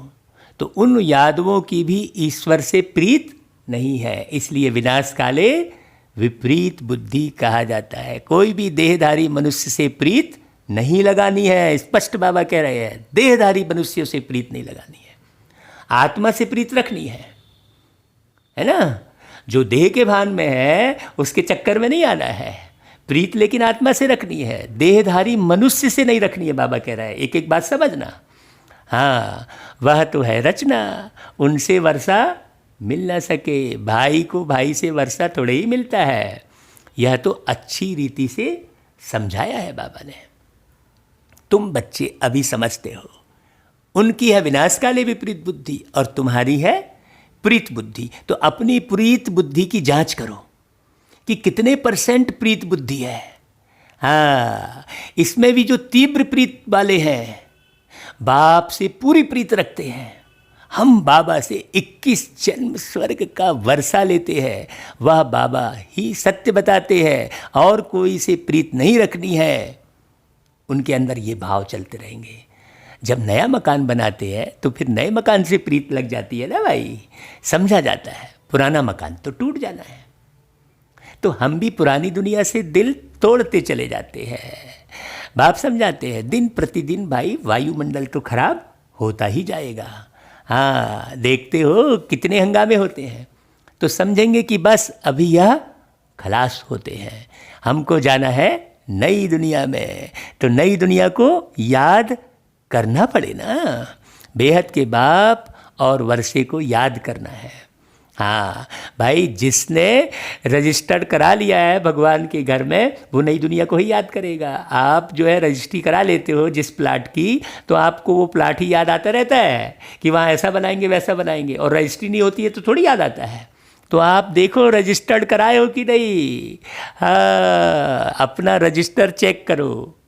तो उन यादवों की भी ईश्वर से प्रीत नहीं है, इसलिए विनाश काले विपरीत बुद्धि कहा जाता है। कोई भी देहधारी मनुष्य से प्रीत नहीं लगानी है। स्पष्ट बाबा कह रहे हैं, देहधारी मनुष्यों से प्रीत नहीं लगानी है। आत्मा से प्रीत रखनी है ना। जो देह के भान में है उसके चक्कर में नहीं आना है, प्रीत लेकिन आत्मा से रखनी है, देहधारी मनुष्य से नहीं रखनी है। बाबा कह रहा है एक एक बात समझना। हाँ, वह तो है रचना, उनसे वर्षा मिल ना सके। भाई को भाई से वर्षा थोड़े ही मिलता है। यह तो अच्छी रीति से समझाया है बाबा ने। तुम बच्चे अभी समझते हो, उनकी है विनाशकाले विपरीत बुद्धि और तुम्हारी है प्रीत बुद्धि। तो अपनी प्रीत बुद्धि की जांच करो कि कितने % प्रीत बुद्धि है। हाँ, इसमें भी जो तीव्र प्रीत वाले हैं, बाप से पूरी प्रीत रखते हैं। हम बाबा से 21 जन्म स्वर्ग का वर्षा लेते हैं, वह बाबा ही सत्य बताते हैं और कोई से प्रीत नहीं रखनी है। उनके अंदर ये भाव चलते रहेंगे। जब नया मकान बनाते हैं तो फिर नए मकान से प्रीत लग जाती है ना भाई, समझा जाता है पुराना मकान तो टूट जाना है। तो हम भी पुरानी दुनिया से दिल तोड़ते चले जाते हैं। बाप समझाते हैं दिन प्रतिदिन भाई वायुमंडल तो खराब होता ही जाएगा। हाँ, देखते हो कितने हंगामे होते हैं, तो समझेंगे कि बस अभी यह खलास होते हैं। हमको जाना है नई दुनिया में, तो नई दुनिया को याद करना पड़े ना। बेहद के बाप और वर्षे को याद करना है। हाँ भाई, जिसने रजिस्टर्ड करा लिया है भगवान के घर में, वो नई दुनिया को ही याद करेगा। आप जो है रजिस्ट्री करा लेते हो जिस प्लाट की, तो आपको वो प्लाट ही याद आता रहता है कि वहाँ ऐसा बनाएंगे वैसा बनाएंगे, और रजिस्ट्री नहीं होती है तो थोड़ी याद आता है। तो आप देखो रजिस्टर्ड कराए हो कि नहीं। हाँ, अपना रजिस्टर चेक करो।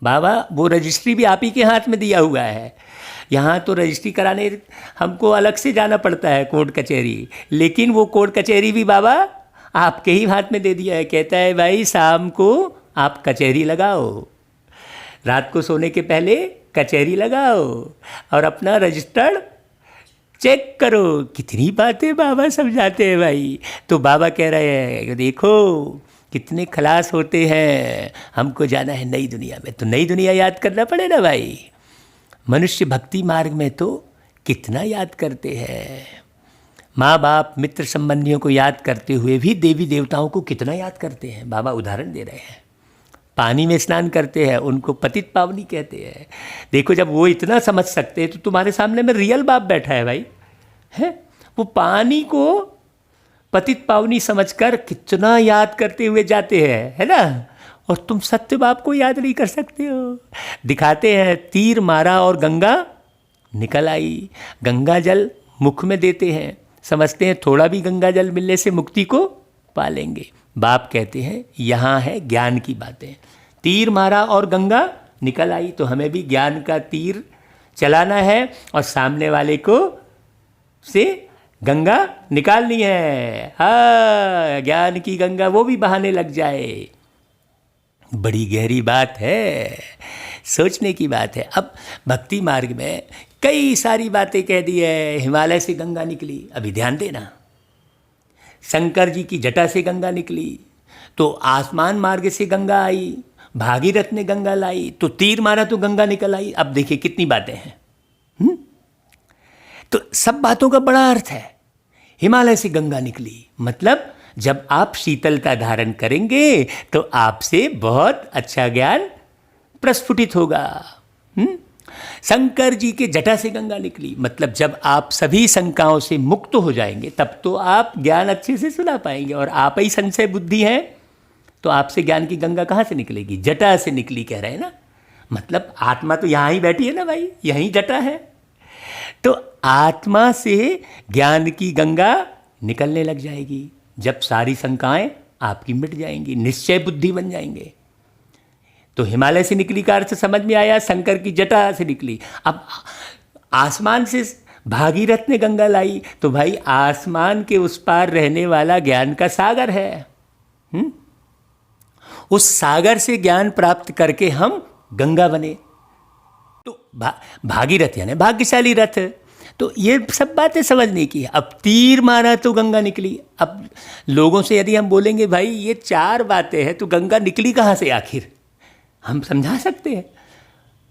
बाबा वो रजिस्ट्री भी आप ही के हाथ में दिया हुआ है। यहाँ तो रजिस्ट्री कराने हमको अलग से जाना पड़ता है कोर्ट कचहरी, लेकिन वो कोर्ट कचहरी भी बाबा आपके ही हाथ में दे दिया है। कहता है भाई शाम को आप कचहरी लगाओ, रात को सोने के पहले कचहरी लगाओ और अपना रजिस्टर्ड चेक करो। कितनी बातें बाबा समझाते हैं भाई। तो बाबा कह रहे हैं देखो कितने खलास होते हैं, हमको जाना है नई दुनिया में, तो नई दुनिया याद करना पड़े ना भाई। मनुष्य भक्ति मार्ग में तो कितना याद करते हैं। माँ बाप मित्र संबंधियों को याद करते हुए भी देवी देवताओं को कितना याद करते हैं। बाबा उदाहरण दे रहे हैं। पानी में स्नान करते हैं, उनको पतित पावनी कहते हैं। देखो जब वो इतना समझ सकते हैं तो तुम्हारे सामने में रियल बाप बैठा है भाई, है वो पानी को पतित पावनी समझकर कितना याद करते हुए जाते हैं, है ना। और तुम सत्य बाप को याद नहीं कर सकते हो। दिखाते हैं तीर मारा और गंगा निकल आई। गंगा जल मुख में देते हैं, समझते हैं थोड़ा भी गंगा जल मिलने से मुक्ति को पालेंगे। बाप कहते हैं यहाँ है ज्ञान की बातें। तीर मारा और गंगा निकल आई, तो हमें भी ज्ञान का तीर चलाना है और सामने वाले को से गंगा निकालनी है। हाँ, ज्ञान की गंगा वो भी बहाने लग जाए। बड़ी गहरी बात है, सोचने की बात है। अब भक्ति मार्ग में कई सारी बातें कह दी है। हिमालय से गंगा निकली, अभी ध्यान देना। शंकर जी की जटा से गंगा निकली, तो आसमान मार्ग से गंगा आई। भागीरथ ने गंगा लाई, तो तीर मारा तो गंगा निकल आई। अब देखिए कितनी बातें हैं। तो सब बातों का बड़ा अर्थ है। हिमालय से गंगा निकली मतलब जब आप शीतलता धारण करेंगे तो आपसे बहुत अच्छा ज्ञान प्रस्फुटित होगा। शंकर जी के जटा से गंगा निकली मतलब जब आप सभी शंकाओं से मुक्त हो जाएंगे तब तो आप ज्ञान अच्छे से सुना पाएंगे। और आप ही संशय बुद्धि है तो आपसे ज्ञान की गंगा कहाँ से निकलेगी? जटा से निकली कह रहे हैं ना। मतलब आत्मा तो यहाँ ही बैठी है ना भाई, यहीं जटा है। तो आत्मा से ज्ञान की गंगा निकलने लग जाएगी जब सारी शंकाएं आपकी मिट जाएंगी, निश्चय बुद्धि बन जाएंगे। तो हिमालय से निकली का अर्थ समझ में आया, शंकर की जटा से निकली। अब आसमान से भागीरथ ने गंगा लाई तो भाई आसमान के उस पार रहने वाला ज्ञान का सागर है। उस सागर से ज्ञान प्राप्त करके हम गंगा बने। तो भागीरथ यानी भाग्यशाली रथ। तो ये सब बातें समझने की है। अब तीर मारा तो गंगा निकली। अब लोगों से यदि हम बोलेंगे भाई ये 4 बातें हैं तो गंगा निकली कहाँ से आखिर, हम समझा सकते हैं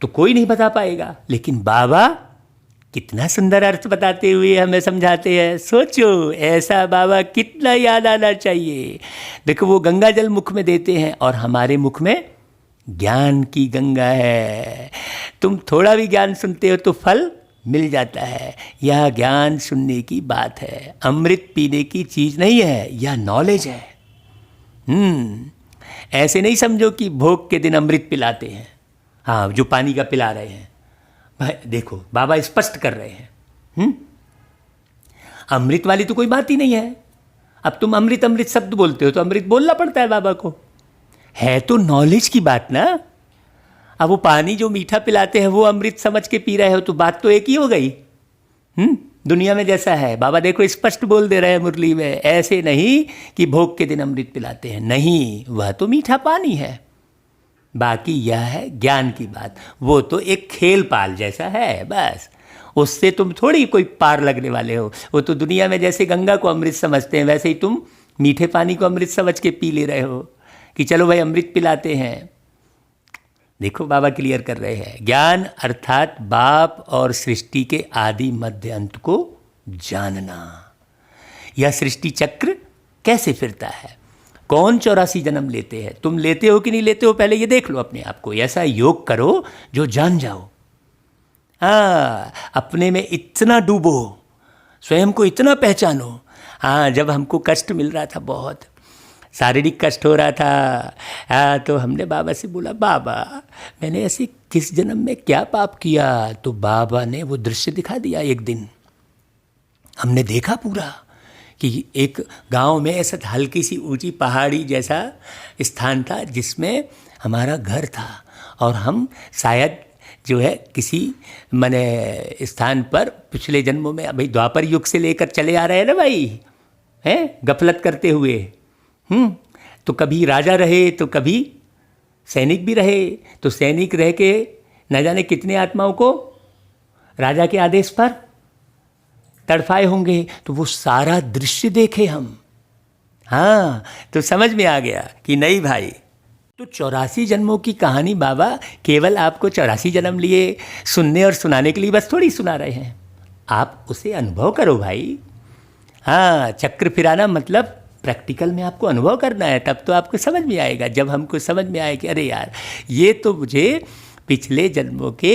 तो कोई नहीं बता पाएगा। लेकिन बाबा कितना सुंदर अर्थ बताते हुए हमें समझाते हैं। सोचो ऐसा बाबा कितना याद आना चाहिए। देखो वो गंगा जल मुख में देते हैं और हमारे मुख में ज्ञान की गंगा है। तुम थोड़ा भी ज्ञान सुनते हो तो फल मिल जाता है। यह ज्ञान सुनने की बात है, अमृत पीने की चीज़ नहीं है, यह नॉलेज है। ऐसे नहीं समझो कि भोग के दिन अमृत पिलाते हैं। हाँ, जो पानी का पिला रहे हैं भाई, देखो बाबा स्पष्ट कर रहे हैं। अमृत वाली तो कोई बात ही नहीं है। अब तुम अमृत अमृत शब्द बोलते हो तो अमृत बोलना पड़ता है बाबा को। है तो नॉलेज की बात ना। अब वो पानी जो मीठा पिलाते हैं वो अमृत समझ के पी रहे हो तो बात तो एक ही हो गई। दुनिया में जैसा है बाबा देखो स्पष्ट बोल दे रहे हैं मुरली में, ऐसे नहीं कि भोग के दिन अमृत पिलाते हैं, नहीं, वह तो मीठा पानी है। बाकी यह है ज्ञान की बात, वो तो एक खेल पाल जैसा है बस। उससे तुम थोड़ी कोई पार लगने वाले हो। वो तो दुनिया में जैसे गंगा को अमृत समझते हैं वैसे ही तुम मीठे पानी को अमृत समझ के पी ले रहे हो कि चलो भाई अमृत पिलाते हैं। देखो बाबा क्लियर कर रहे हैं, ज्ञान अर्थात बाप और सृष्टि के आदि मध्य अंत को जानना। यह सृष्टि चक्र कैसे फिरता है, कौन 84 जन्म लेते हैं, तुम लेते हो कि नहीं लेते हो, पहले ये देख लो अपने आप को। ऐसा योग करो जो जान जाओ। हाँ, अपने में इतना डूबो, स्वयं को इतना पहचानो। हाँ, जब हमको कष्ट मिल रहा था, बहुत शारीरिक कष्ट हो रहा था, तो हमने बाबा से बोला, बाबा मैंने ऐसे किस जन्म में क्या पाप किया। तो बाबा ने वो दृश्य दिखा दिया। एक दिन हमने देखा पूरा कि एक गांव में ऐसा हल्की सी ऊंची पहाड़ी जैसा स्थान था जिसमें हमारा घर था और हम शायद जो है किसी माने स्थान पर पिछले जन्मों में, भाई द्वापर युग से लेकर चले आ रहे हैं ना भाई, हैं गफलत करते हुए। तो कभी राजा रहे तो कभी सैनिक भी रहे। तो सैनिक रह के न जाने कितने आत्माओं को राजा के आदेश पर तड़फाए होंगे। तो वो सारा दृश्य देखे हम। हाँ, तो समझ में आ गया कि नहीं भाई, तो 84 जन्मों की कहानी बाबा केवल आपको 84 जन्म लिए सुनने और सुनाने के लिए बस थोड़ी सुना रहे हैं। आप उसे अनुभव करो भाई। हाँ, चक्र फिराना मतलब प्रैक्टिकल में आपको अनुभव करना है, तब तो आपको समझ में आएगा। जब हमको समझ में आए कि अरे यार ये तो मुझे पिछले जन्मों के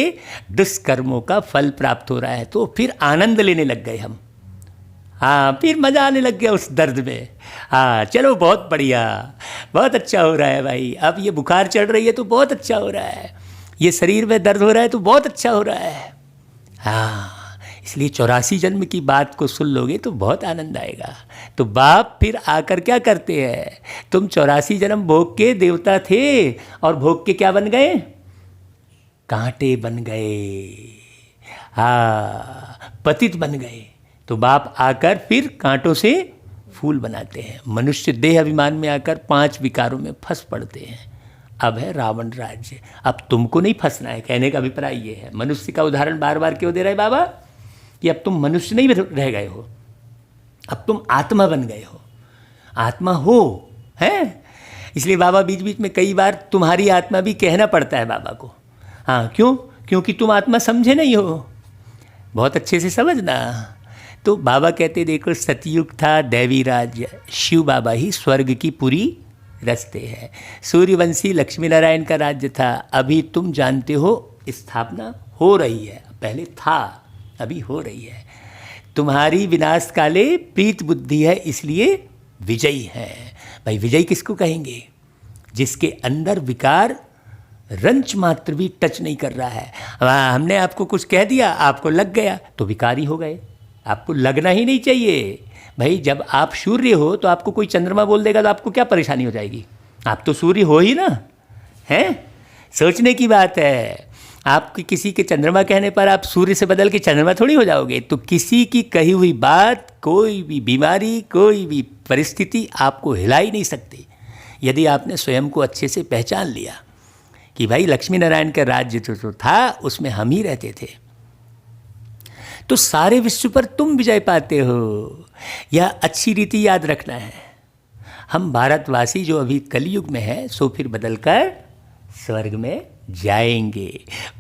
दुष्कर्मों का फल प्राप्त हो रहा है, तो फिर आनंद लेने लग गए हम। हाँ, फिर मज़ा आने लग गया उस दर्द में। हाँ चलो बहुत बढ़िया, बहुत अच्छा हो रहा है भाई। अब ये बुखार चढ़ रही है तो बहुत अच्छा हो रहा है, ये शरीर में दर्द हो रहा है तो बहुत अच्छा हो रहा है। हाँ, इसलिए 84 जन्म की बात को सुन लोगे तो बहुत आनंद आएगा। तो बाप फिर आकर क्या करते हैं, तुम 84 जन्म भोग के देवता थे और भोग के क्या बन गए, कांटे बन गए। हाँ, पतित बन गए। तो बाप आकर फिर कांटों से फूल बनाते हैं। मनुष्य देह अभिमान में आकर 5 विकारों में फंस पड़ते हैं। अब है रावण राज्य। अब तुमको नहीं फंसना है, कहने का अभिप्राय ये है। मनुष्य का उदाहरण बार बार क्यों दे रहे बाबा कि अब तुम मनुष्य नहीं रह गए हो, अब तुम आत्मा बन गए हो। आत्मा हो हैं, इसलिए बाबा बीच बीच में कई बार तुम्हारी आत्मा भी कहना पड़ता है बाबा को। हाँ, क्यों? क्योंकि तुम आत्मा समझे नहीं हो। बहुत अच्छे से समझना। तो बाबा कहते देखो सतयुग था दैवी राज्य, शिव बाबा ही स्वर्ग की पूरी रस्ते हैं। सूर्यवंशी लक्ष्मी नारायण का राज्य था। अभी तुम जानते हो स्थापना हो रही है, पहले था अभी हो रही है। तुम्हारी विनाश काले प्रीत बुद्धि है, इसलिए विजयी है। भाई विजयी किसको कहेंगे? जिसके अंदर विकार रंच मात्र भी टच नहीं कर रहा है। हमने आपको कुछ कह दिया, आपको लग गया तो विकारी हो गए। आपको लगना ही नहीं चाहिए भाई। जब आप सूर्य हो तो आपको कोई चंद्रमा बोल देगा तो आपको क्या परेशानी हो जाएगी? आप तो सूर्य हो ही ना, हैं? सोचने की बात है। आपकी किसी के चंद्रमा कहने पर आप सूर्य से बदल के चंद्रमा थोड़ी हो जाओगे। तो किसी की कही हुई बात, कोई भी बीमारी, कोई भी परिस्थिति आपको हिला ही नहीं सकती, यदि आपने स्वयं को अच्छे से पहचान लिया कि भाई लक्ष्मी नारायण का राज्य जो था उसमें हम ही रहते थे। तो सारे विश्व पर तुम विजय पाते हो। यह अच्छी रीति याद रखना है। हम भारतवासी जो अभी कलयुग में है, सो फिर बदलकर स्वर्ग में जाएंगे।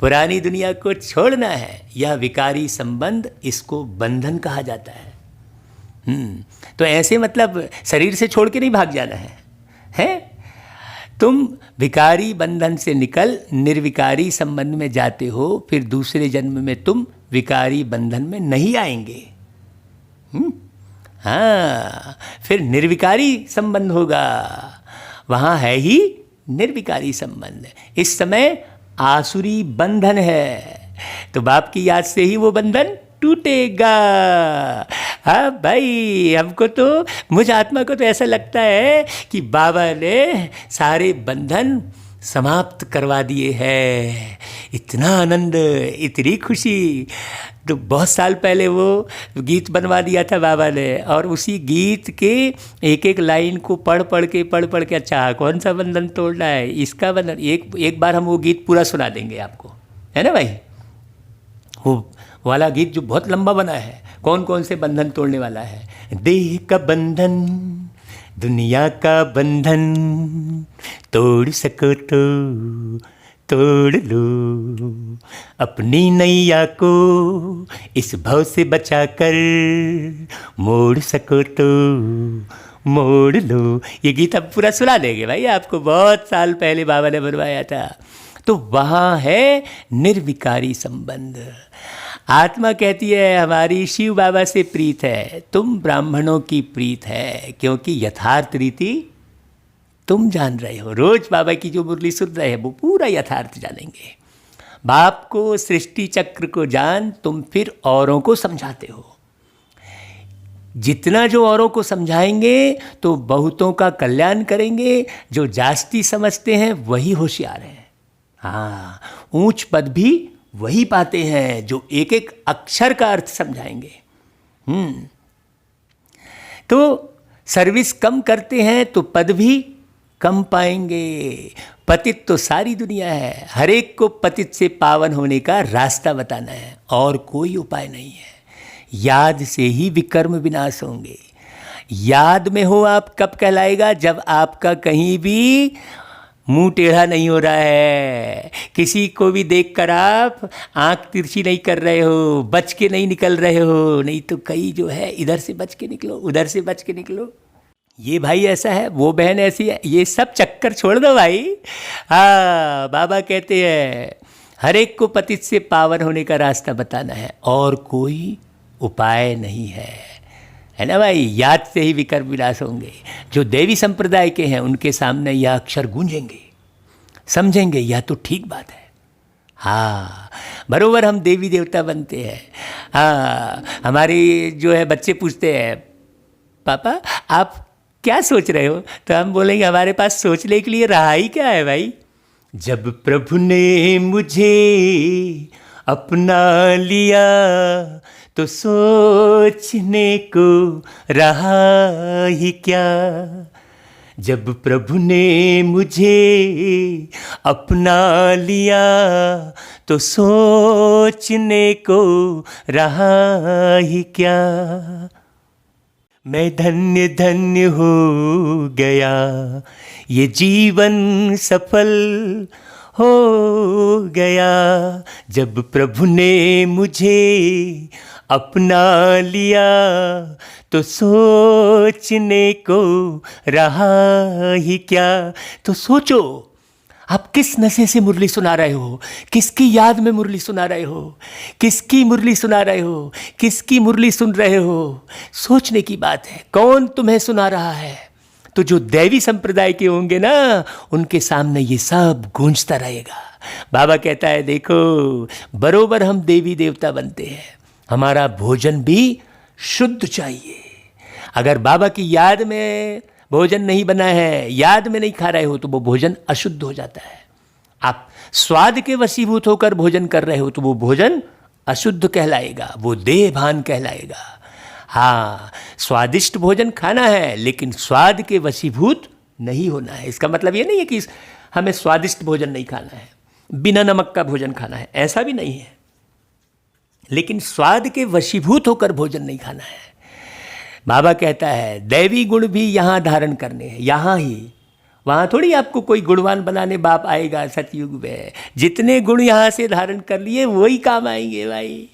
पुरानी दुनिया को छोड़ना है। यह विकारी संबंध, इसको बंधन कहा जाता है। तो ऐसे मतलब शरीर से छोड़ के नहीं भाग जाना है, हैं? तुम विकारी बंधन से निकल निर्विकारी संबंध में जाते हो, फिर दूसरे जन्म में तुम विकारी बंधन में नहीं आएंगे। हाँ, फिर निर्विकारी संबंध होगा। वहाँ है ही निर्विकारी संबंध। इस समय आसुरी बंधन है, तो बाप की याद से ही वो बंधन टूटेगा। हाँ भाई, हमको तो, मुझ आत्मा को तो ऐसा लगता है कि बाबा ने सारे बंधन समाप्त करवा दिए हैं। इतना आनंद, इतनी खुशी। तो बहुत साल पहले वो गीत बनवा दिया था बाबा ने, और उसी गीत के एक एक लाइन को पढ़ पढ़ के अच्छा कौन सा बंधन तोड़ना है, इसका बंधन। एक बार हम वो गीत पूरा सुना देंगे आपको, है ना भाई? वो वाला गीत जो बहुत लंबा बना है, कौन कौन से बंधन तोड़ने वाला है। देह का बंधन, दुनिया का बंधन, तोड़ सको तो तोड़ लो, अपनी नैया को इस भव से बचाकर मोड़ सको तो मोड़ लो। ये गीत अब पूरा सुना देंगे भाई आपको, बहुत साल पहले बाबा ने बनवाया था। तो वहाँ है निर्विकारी संबंध। आत्मा कहती है हमारी शिव बाबा से प्रीत है, तुम ब्राह्मणों की प्रीत है, क्योंकि यथार्थ रीति तुम जान रहे हो। रोज बाबा की जो मुरली सुन रहे हैं वो पूरा यथार्थ जानेंगे। बाप को, सृष्टि चक्र को जान, तुम फिर औरों को समझाते हो। जितना जो औरों को समझाएंगे तो बहुतों का कल्याण करेंगे। जो जास्ती समझते हैं वही होशियार हैं। हाँ, ऊंच पद भी वही पाते हैं जो एक एक अक्षर का अर्थ समझाएंगे। तो सर्विस कम करते हैं तो पद भी कम पाएंगे। पतित तो सारी दुनिया है, हर एक को पतित से पावन होने का रास्ता बताना है, और कोई उपाय नहीं है। याद से ही विकर्म विनाश होंगे। याद में हो आप कब कहलाएगा? जब आपका कहीं भी मुंह टेढ़ा नहीं हो रहा है, किसी को भी देखकर आप आंख तिरछी नहीं कर रहे हो, बच के नहीं निकल रहे हो। नहीं तो कई जो है इधर से बच के निकलो, उधर से बच के निकलो, ये भाई ऐसा है, वो बहन ऐसी है, ये सब चक्कर छोड़ दो भाई। हाँ, बाबा कहते हैं हर एक को पतित से पावन होने का रास्ता बताना है, और कोई उपाय नहीं है ना भाई? याद से ही विकर्म विनाश होंगे। जो देवी संप्रदाय के हैं उनके सामने यह अक्षर गूंजेंगे, समझेंगे यह तो ठीक बात है। हाँ, बरोबर हम देवी देवता बनते हैं। हाँ, हमारे जो है बच्चे पूछते हैं पापा आप क्या सोच रहे हो, तो हम बोलेंगे हमारे पास सोचने के लिए रहा ही क्या है भाई। जब प्रभु ने मुझे अपना लिया तो सोचने को रहा ही क्या। जब प्रभु ने मुझे अपना लिया तो सोचने को रहा ही क्या। मैं धन्य धन्य हो गया, ये जीवन सफल हो गया। जब प्रभु ने मुझे अपना लिया तो सोचने को रहा ही क्या। तो सोचो आप किस नशे से मुरली सुना रहे हो, किसकी याद में मुरली सुना रहे हो, किसकी मुरली सुना रहे हो, किसकी मुरली सुन रहे हो। सोचने की बात है, कौन तुम्हें सुना रहा है। तो जो दैवी संप्रदाय के होंगे ना, उनके सामने ये सब गूंजता रहेगा। बाबा कहता है देखो बरोबर हम देवी देवता बनते हैं, हमारा भोजन भी शुद्ध चाहिए। अगर बाबा की याद में भोजन नहीं बना है, याद में नहीं खा रहे हो, तो वो भोजन अशुद्ध हो जाता है। आप स्वाद के वशीभूत होकर भोजन कर रहे हो तो वो भोजन अशुद्ध कहलाएगा, वो देह भान कहलाएगा। हाँ, स्वादिष्ट भोजन खाना है लेकिन स्वाद के वशीभूत नहीं होना है। इसका मतलब ये नहीं है कि हमें स्वादिष्ट भोजन नहीं खाना है, बिना नमक का भोजन खाना है, ऐसा भी नहीं है। लेकिन स्वाद के वशीभूत होकर भोजन नहीं खाना है। बाबा कहता है दैवी गुण भी यहाँ धारण करने हैं, यहाँ ही, वहाँ थोड़ी आपको कोई गुणवान बनाने बाप आएगा सतयुग में। जितने गुण यहाँ से धारण कर लिए वही काम आएंगे भाई।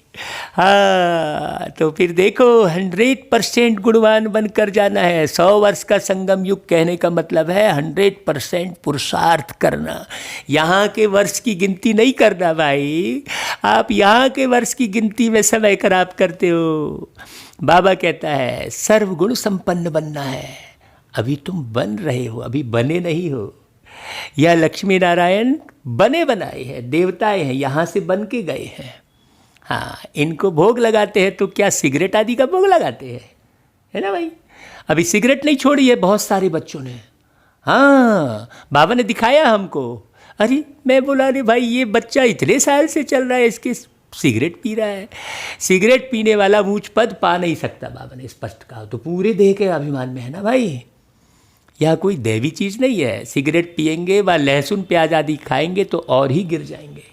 हाँ, तो फिर देखो 100% गुणवान बनकर जाना है। 100 वर्ष का संगम युग कहने का मतलब है 100% पुरुषार्थ करना। यहाँ के वर्ष की गिनती नहीं करना भाई, आप यहाँ के वर्ष की गिनती में समय खराब करते हो। बाबा कहता है सर्वगुण संपन्न बनना है। अभी तुम बन रहे हो, अभी बने नहीं हो। यह लक्ष्मी नारायण बने बनाए हैं, देवताएं हैं, यहाँ से बन के गए हैं। हाँ, इनको भोग लगाते हैं तो क्या सिगरेट आदि का भोग लगाते हैं, है ना भाई। अभी सिगरेट नहीं छोड़ी है बहुत सारे बच्चों ने। हाँ, बाबा ने दिखाया हमको। अरे मैं बोला अरे भाई ये बच्चा इतने साल से चल रहा है, इसके सिगरेट पी रहा है। सिगरेट पीने वाला ऊंच पद पा नहीं सकता, बाबा ने स्पष्ट कहा। तो पूरे देह के अभिमान में है ना भाई, यह कोई दैवी चीज़ नहीं है। सिगरेट पिएंगे व लहसुन प्याज आदि खाएंगे तो और ही गिर जाएंगे।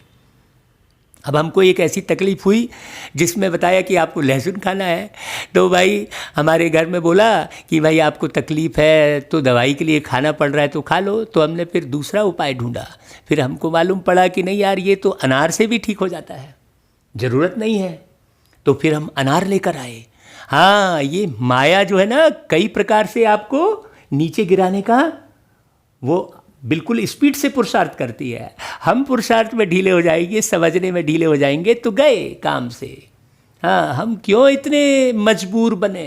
अब हमको एक ऐसी तकलीफ़ हुई जिसमें बताया कि आपको लहसुन खाना है, तो भाई हमारे घर में बोला कि भाई आपको तकलीफ़ है तो दवाई के लिए खाना पड़ रहा है तो खा लो। तो हमने फिर दूसरा उपाय ढूंढा। फिर हमको मालूम पड़ा कि नहीं यार, ये तो अनार से भी ठीक हो जाता है, ज़रूरत नहीं है। तो फिर हम अनार लेकर आए। हाँ, ये माया जो है ना, कई प्रकार से आपको नीचे गिराने का वो बिल्कुल स्पीड से पुरुषार्थ करती है। हम पुरुषार्थ में ढीले हो जाएंगे, समझने में ढीले हो जाएंगे तो गए काम से। हाँ, हम क्यों इतने मजबूर बने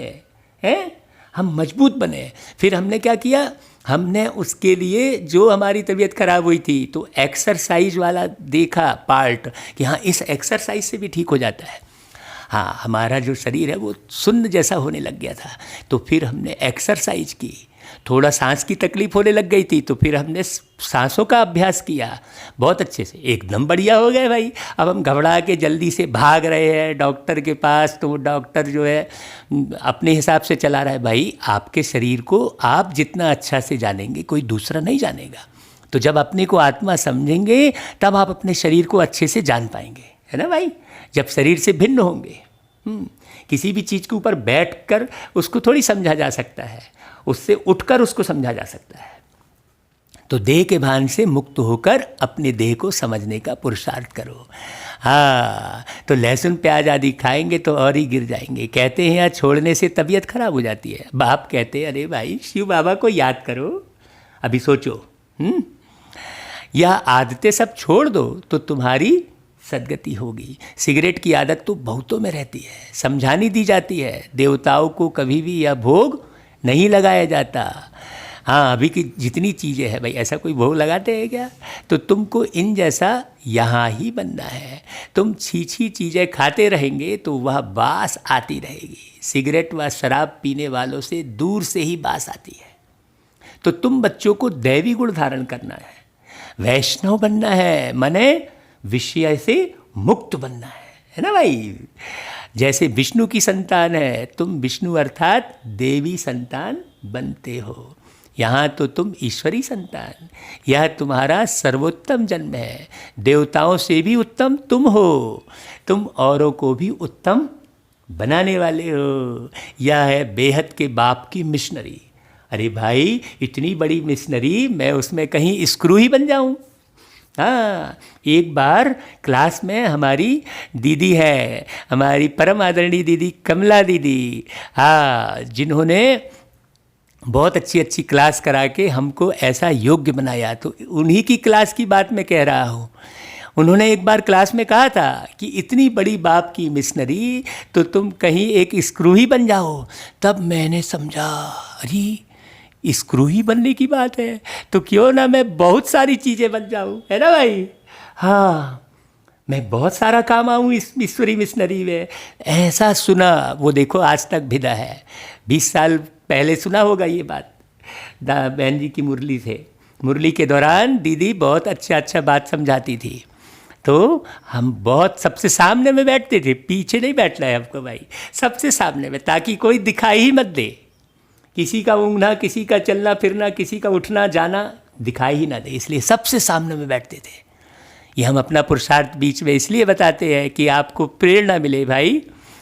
हैं, हम मजबूत बने। फिर हमने क्या किया, हमने उसके लिए जो हमारी तबीयत खराब हुई थी तो एक्सरसाइज वाला देखा पार्ट कि हाँ इस एक्सरसाइज से भी ठीक हो जाता है। हाँ, हमारा जो शरीर है वो सुन्न जैसा होने लग गया था, तो फिर हमने एक्सरसाइज की। थोड़ा सांस की तकलीफ होने लग गई थी तो फिर हमने सांसों का अभ्यास किया, बहुत अच्छे से, एकदम बढ़िया हो गए भाई। अब हम घबरा के जल्दी से भाग रहे हैं डॉक्टर के पास, तो वो डॉक्टर जो है अपने हिसाब से चला रहा है। भाई आपके शरीर को आप जितना अच्छा से जानेंगे कोई दूसरा नहीं जानेगा। तो जब अपने को आत्मा समझेंगे तब आप अपने शरीर को अच्छे से जान पाएंगे, है ना भाई। जब शरीर से भिन्न होंगे, किसी भी चीज़ के ऊपर बैठकर उसको थोड़ी समझा जा सकता है, उससे उठकर उसको समझा जा सकता है। तो देह के भान से मुक्त होकर अपने देह को समझने का पुरुषार्थ करो। हाँ, तो लहसुन प्याज आदि खाएंगे तो और ही गिर जाएंगे। कहते हैं यार छोड़ने से तबीयत खराब हो जाती है। बाप कहते हैं अरे भाई शिव बाबा को याद करो, अभी सोचो, यह आदतें सब छोड़ दो तो तुम्हारी सदगति होगी। सिगरेट की आदत तो बहुतों में रहती है, समझानी दी जाती है, देवताओं को कभी भी यह भोग नहीं लगाया जाता। हाँ, अभी की जितनी चीज़ें हैं भाई, ऐसा कोई भोग लगाते हैं क्या? तो तुमको इन जैसा यहाँ ही बनना है। तुम छीछी चीज़ें खाते रहेंगे तो वह बास आती रहेगी। सिगरेट व शराब पीने वालों से दूर से ही बास आती है। तो तुम बच्चों को दैवी गुण धारण करना है, वैष्णव बनना है, माने विषय से मुक्त बनना है ना भाई। जैसे विष्णु की संतान है, तुम विष्णु अर्थात देवी संतान बनते हो। यहाँ तो तुम ईश्वरी संतान, यह तुम्हारा सर्वोत्तम जन्म है। देवताओं से भी उत्तम तुम हो, तुम औरों को भी उत्तम बनाने वाले हो। यह है बेहद के बाप की मिशनरी। अरे भाई इतनी बड़ी मिशनरी, मैं उसमें कहीं स्क्रू ही बन जाऊँ? हाँ, एक बार क्लास में हमारी दीदी है, हमारी परम आदरणीय दीदी कमला दीदी, हाँ, जिन्होंने बहुत अच्छी अच्छी क्लास करा के हमको ऐसा योग्य बनाया। तो उन्हीं की क्लास की बात मैं कह रहा हूँ। उन्होंने एक बार क्लास में कहा था कि इतनी बड़ी बाप की मिशनरी तो तुम कहीं एक स्क्रू ही बन जाओ। तब मैंने समझा अरे स्क्रू ही बनने की बात है तो क्यों ना मैं बहुत सारी चीज़ें बन जाऊँ, है ना भाई। हाँ, मैं बहुत सारा काम आऊँ इस ईश्वरी मिशनरी में। ऐसा सुना, वो देखो आज तक भिदा है। 20 साल पहले सुना होगा ये बात, बहन जी की मुरली से। मुरली के दौरान दीदी बहुत अच्छा बात समझाती थी, तो हम बहुत सबसे सामने में बैठते थे। पीछे नहीं बैठना है हमको भाई, सबसे सामने में, ताकि कोई दिखाई ही मत दे। किसी का ऊँघना, किसी का चलना फिरना, किसी का उठना जाना दिखाई ही ना दे, इसलिए सबसे सामने में बैठते थे। ये हम अपना पुरुषार्थ बीच में इसलिए बताते हैं कि आपको प्रेरणा मिले भाई।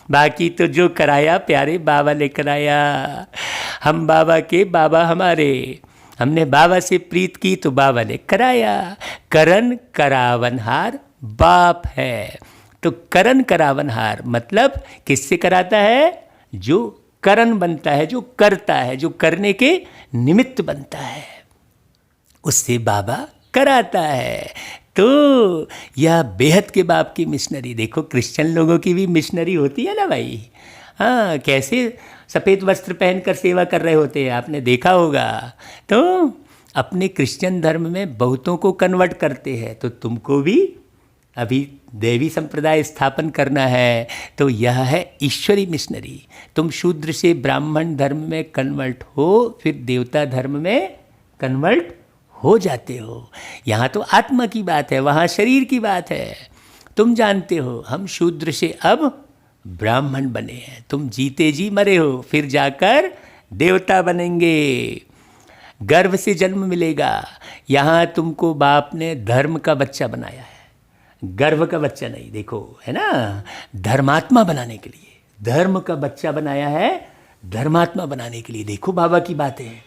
बाकी तो जो कराया प्यारे बाबा ने कराया, हम बाबा के बाबा हमारे। हमने बाबा से प्रीत की तो बाबा ने कराया। करन करावनहार बाप है। तो करन करावनहार मतलब किससे कराता है? जो करन बनता है, जो करता है, जो करने के निमित्त बनता है, उससे बाबा कराता है। तो यह बेहद के बाप की मिशनरी। देखो क्रिश्चियन लोगों की भी मिशनरी होती है ना भाई। हाँ, कैसे सफ़ेद वस्त्र पहनकर सेवा कर रहे होते हैं, आपने देखा होगा। तो अपने क्रिश्चियन धर्म में बहुतों को कन्वर्ट करते हैं, तो तुमको भी अभी देवी संप्रदाय स्थापन करना है। तो यह है ईश्वरी मिशनरी। तुम शूद्र से ब्राह्मण धर्म में कन्वर्ट हो, फिर देवता धर्म में कन्वर्ट हो जाते हो। यहाँ तो आत्मा की बात है, वहाँ शरीर की बात है। तुम जानते हो हम शूद्र से अब ब्राह्मण बने हैं। तुम जीते जी मरे हो, फिर जाकर देवता बनेंगे। गर्भ से जन्म मिलेगा। यहाँ तुमको बाप ने धर्म का बच्चा बनाया है, गर्भ का बच्चा नहीं। देखो है ना, धर्मात्मा बनाने के लिए धर्म का बच्चा बनाया है, धर्मात्मा बनाने के लिए। देखो बाबा की बातें हैं।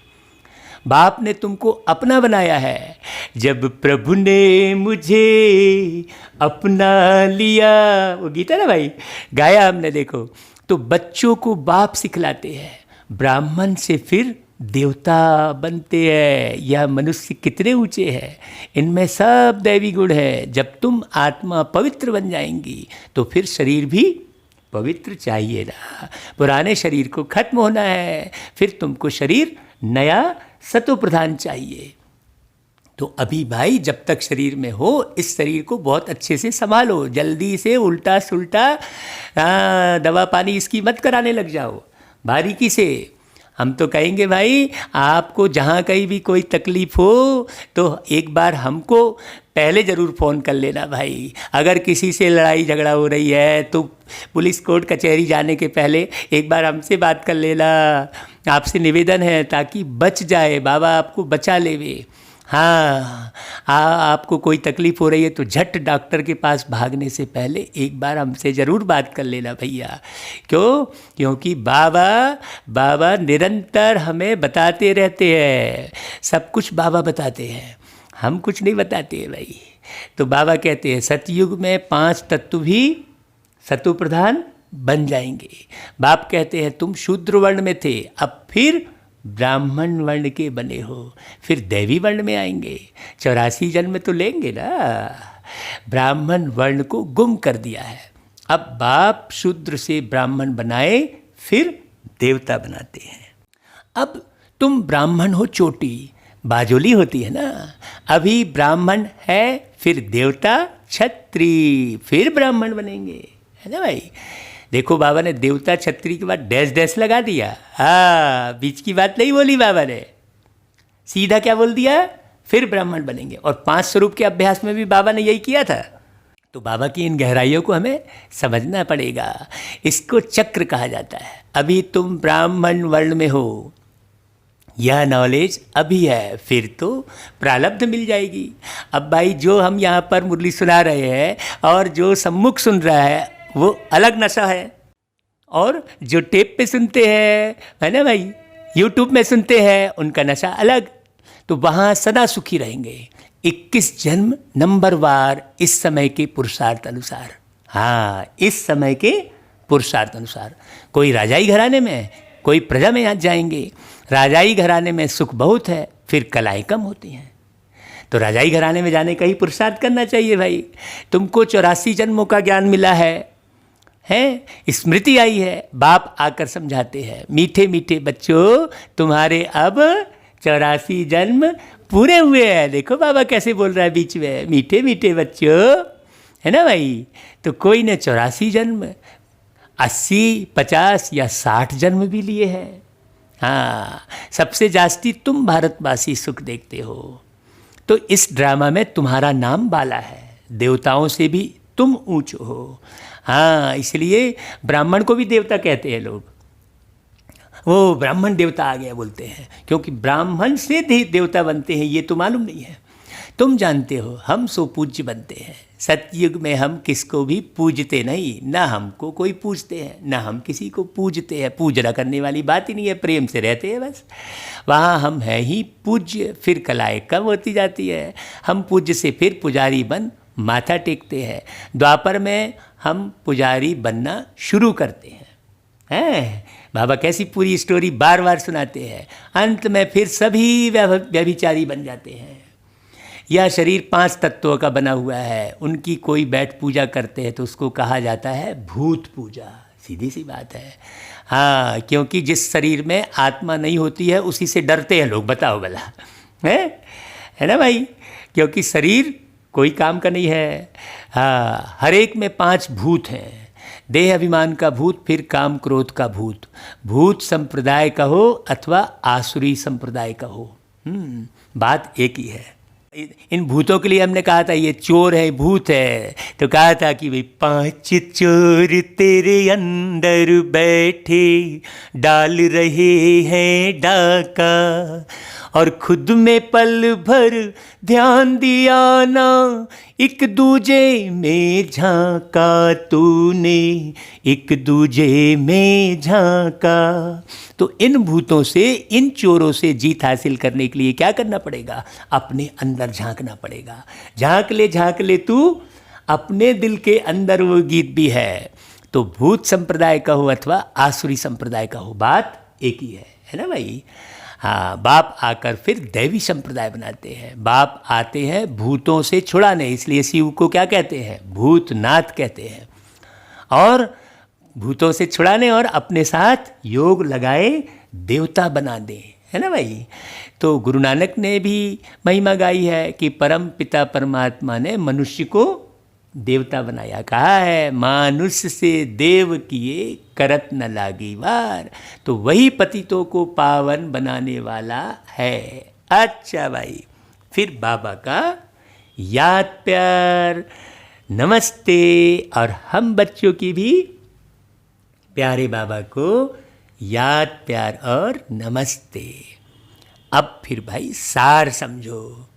बाप ने तुमको अपना बनाया है। जब प्रभु ने मुझे अपना लिया, वो गीत है ना भाई, गाया हमने। देखो तो बच्चों को बाप सिखलाते हैं, ब्राह्मण से फिर देवता बनते हैं। यह मनुष्य कितने ऊंचे हैं, इनमें सब दैवी गुण है। जब तुम आत्मा पवित्र बन जाएंगी तो फिर शरीर भी पवित्र चाहिए ना। पुराने शरीर को खत्म होना है, फिर तुमको शरीर नया सतो प्रधान चाहिए। तो अभी भाई जब तक शरीर में हो, इस शरीर को बहुत अच्छे से संभालो। जल्दी से उल्टा सुल्टा दवा पानी इसकी मत कराने लग जाओ बारीकी से। हम तो कहेंगे भाई, आपको जहाँ कहीं भी कोई तकलीफ़ हो तो एक बार हमको पहले ज़रूर फ़ोन कर लेना भाई। अगर किसी से लड़ाई झगड़ा हो रही है तो पुलिस कोर्ट कचहरी जाने के पहले एक बार हमसे बात कर लेना। आपसे निवेदन है ताकि बच जाए, बाबा आपको बचा लेवे। हाँ, आपको कोई तकलीफ़ हो रही है तो झट डॉक्टर के पास भागने से पहले एक बार हमसे ज़रूर बात कर लेना भैया। क्यों? क्योंकि बाबा निरंतर हमें बताते रहते हैं। सब कुछ बाबा बताते हैं, हम कुछ नहीं बताते हैं भाई। तो बाबा कहते हैं सतयुग में 5 तत्व भी सतो प्रधान बन जाएंगे। बाप कहते हैं तुम शूद्र वर्ण में थे, अब फिर ब्राह्मण वर्ण के बने हो, फिर दैवी वर्ण में आएंगे। 84 जन्म तो लेंगे ना। ब्राह्मण वर्ण को गुम कर दिया है, अब बाप शूद्र से ब्राह्मण बनाए, फिर देवता बनाते हैं। अब तुम ब्राह्मण हो, चोटी बाजोली होती है ना। अभी ब्राह्मण है, फिर देवता क्षत्रि, फिर ब्राह्मण बनेंगे, है ना भाई। देखो बाबा ने देवता छत्री के बाद डैश डैश लगा दिया। हाँ, बीच की बात नहीं बोली बाबा ने, सीधा क्या बोल दिया, फिर ब्राह्मण बनेंगे। और 5 स्वरूप के अभ्यास में भी बाबा ने यही किया था। तो बाबा की इन गहराइयों को हमें समझना पड़ेगा। इसको चक्र कहा जाता है। अभी तुम ब्राह्मण वर्ण में हो, यह नॉलेज अभी है, फिर तो प्रारब्ध मिल जाएगी। अब भाई जो हम यहाँ पर मुरली सुना रहे हैं और जो सम्मुख सुन रहा है वो अलग नशा है, और जो टेप पे सुनते हैं, है ना भाई, यूट्यूब में सुनते हैं, उनका नशा अलग। तो वहाँ सदा सुखी रहेंगे। 21 जन्म नंबरवार, इस समय के पुरुषार्थ अनुसार। हाँ, इस समय के पुरुषार्थ अनुसार। कोई राजाई घराने में, कोई प्रजा में आज जाएंगे। राजाई घराने में सुख बहुत है, फिर कलाएँ कम होती हैं। तो राजाई घराने में जाने का ही पुरुषार्थ करना चाहिए भाई। तुमको 84 जन्मों का ज्ञान मिला है, स्मृति आई है। बाप आकर समझाते हैं, मीठे मीठे बच्चों तुम्हारे अब 84 जन्म पूरे हुए हैं। देखो बाबा कैसे बोल रहा है बीच में, मीठे मीठे बच्चों, है ना भाई। तो कोई ने 84 जन्म, 80, 50 या 60 जन्म भी लिए हैं। हाँ, सबसे जास्ती तुम भारतवासी सुख देखते हो। तो इस ड्रामा में तुम्हारा नाम बाला है, देवताओं से भी तुम ऊंच हो। हाँ, इसलिए ब्राह्मण को भी देवता कहते हैं लोग। वो ब्राह्मण देवता आ गया बोलते हैं, क्योंकि ब्राह्मण से देवता बनते हैं, ये तो मालूम नहीं है। तुम जानते हो हम सो पूज्य बनते हैं। सतयुग में हम किसको भी पूजते नहीं, ना हमको कोई पूजते हैं ना हम किसी को पूजते हैं। पूजना करने वाली बात ही नहीं है, प्रेम से रहते हैं बस। वहाँ हम हैं ही पूज्य, फिर कलाएँ कम होती जाती है। हम पूज्य से फिर पुजारी बन माथा टेकते हैं। द्वापर में हम पुजारी बनना शुरू करते हैं। बाबा कैसी पूरी स्टोरी बार बार सुनाते हैं। अंत में फिर सभी व्यभिचारी बन जाते हैं। यह शरीर 5 तत्वों का बना हुआ है, उनकी कोई बैठ पूजा करते हैं तो उसको कहा जाता है भूत पूजा। सीधी सी बात है। हाँ, क्योंकि जिस शरीर में आत्मा नहीं होती है उसी से डरते हैं लोग। बताओ भला, है ना भाई? क्योंकि शरीर कोई काम का नहीं है। हाँ, हर एक में 5 भूत हैं। देह अभिमान का भूत, फिर काम क्रोध का भूत। भूत संप्रदाय का हो अथवा आसुरी संप्रदाय का हो, बात एक ही है। इन भूतों के लिए हमने कहा था ये चोर है, भूत है, तो कहा था कि भाई 5 चोर तेरे अंदर बैठे डाल रहे हैं डाका, और खुद में पल भर ध्यान दिया ना, एक दूजे में झांका तूने, एक दूजे में झांका। तो इन भूतों से, इन चोरों से जीत हासिल करने के लिए क्या करना पड़ेगा? अपने अंदर झांकना पड़ेगा। झांक ले तू अपने दिल के अंदर, वो गीत भी है। तो भूत संप्रदाय का हो अथवा आसुरी संप्रदाय का हो, बात एक ही है ना भाई? हाँ, बाप आकर फिर दैवी संप्रदाय बनाते हैं। बाप आते हैं भूतों से छुड़ाने, इसलिए शिव को क्या कहते हैं? भूतनाथ कहते हैं। और भूतों से छुड़ाने और अपने साथ योग लगाए देवता बना दे, है ना भाई? तो गुरु नानक ने भी महिमा गाई है कि परम पिता परमात्मा ने मनुष्य को देवता बनाया। कहा है मानुष से देव किए करत न लागी वार। तो वही पतितों को पावन बनाने वाला है। अच्छा भाई, फिर बाबा का याद प्यार नमस्ते, और हम बच्चों की भी प्यारे बाबा को याद प्यार और नमस्ते। अब फिर भाई सार समझो।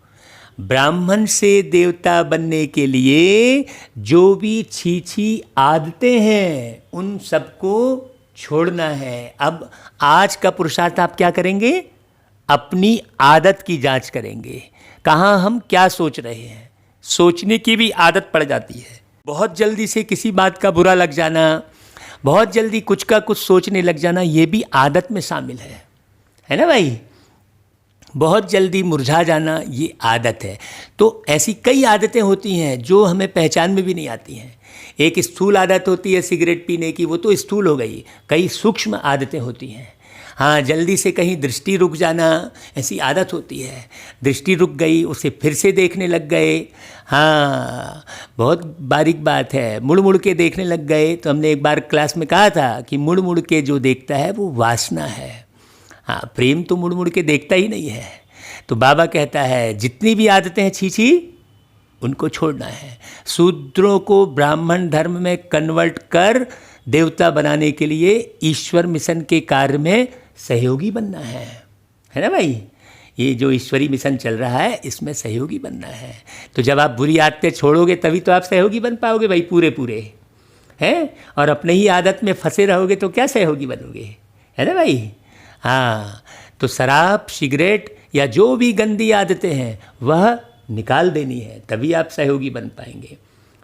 ब्राह्मण से देवता बनने के लिए जो भी छी आदतें हैं उन सबको छोड़ना है। अब आज का पुरुषार्थ आप क्या करेंगे? अपनी आदत की जांच करेंगे। कहाँ हम क्या सोच रहे हैं? सोचने की भी आदत पड़ जाती है। बहुत जल्दी से किसी बात का बुरा लग जाना, बहुत जल्दी कुछ का कुछ सोचने लग जाना, ये भी आदत में शामिल है ना भाई? बहुत जल्दी मुरझा जाना, ये आदत है। तो ऐसी कई आदतें होती हैं जो हमें पहचान में भी नहीं आती हैं। एक स्थूल आदत होती है सिगरेट पीने की, वो तो स्थूल हो गई। कई सूक्ष्म आदतें होती हैं। हाँ, जल्दी से कहीं दृष्टि रुक जाना, ऐसी आदत होती है। दृष्टि रुक गई, उसे फिर से देखने लग गए। हाँ, बहुत बारीक बात है। मुड़ मुड़ के देखने लग गए। तो हमने एक बार क्लास में कहा था कि मुड़ मुड़ के जो देखता है वो वासना है। हाँ, प्रेम तो मुड़ मुड़ के देखता ही नहीं है। तो बाबा कहता है जितनी भी आदतें हैं छी उनको छोड़ना है। शूद्रों को ब्राह्मण धर्म में कन्वर्ट कर देवता बनाने के लिए ईश्वर मिशन के कार्य में सहयोगी बनना है ना भाई? ये जो ईश्वरी मिशन चल रहा है इसमें सहयोगी बनना है। तो जब आप बुरी आदतें छोड़ोगे तभी तो आप सहयोगी बन पाओगे भाई, पूरे हैं। और अपने ही आदत में फंसे रहोगे तो क्या सहयोगी बनोगे, है ना भाई? हाँ, तो शराब, सिगरेट या जो भी गंदी आदतें हैं वह निकाल देनी है, तभी आप सहयोगी बन पाएंगे।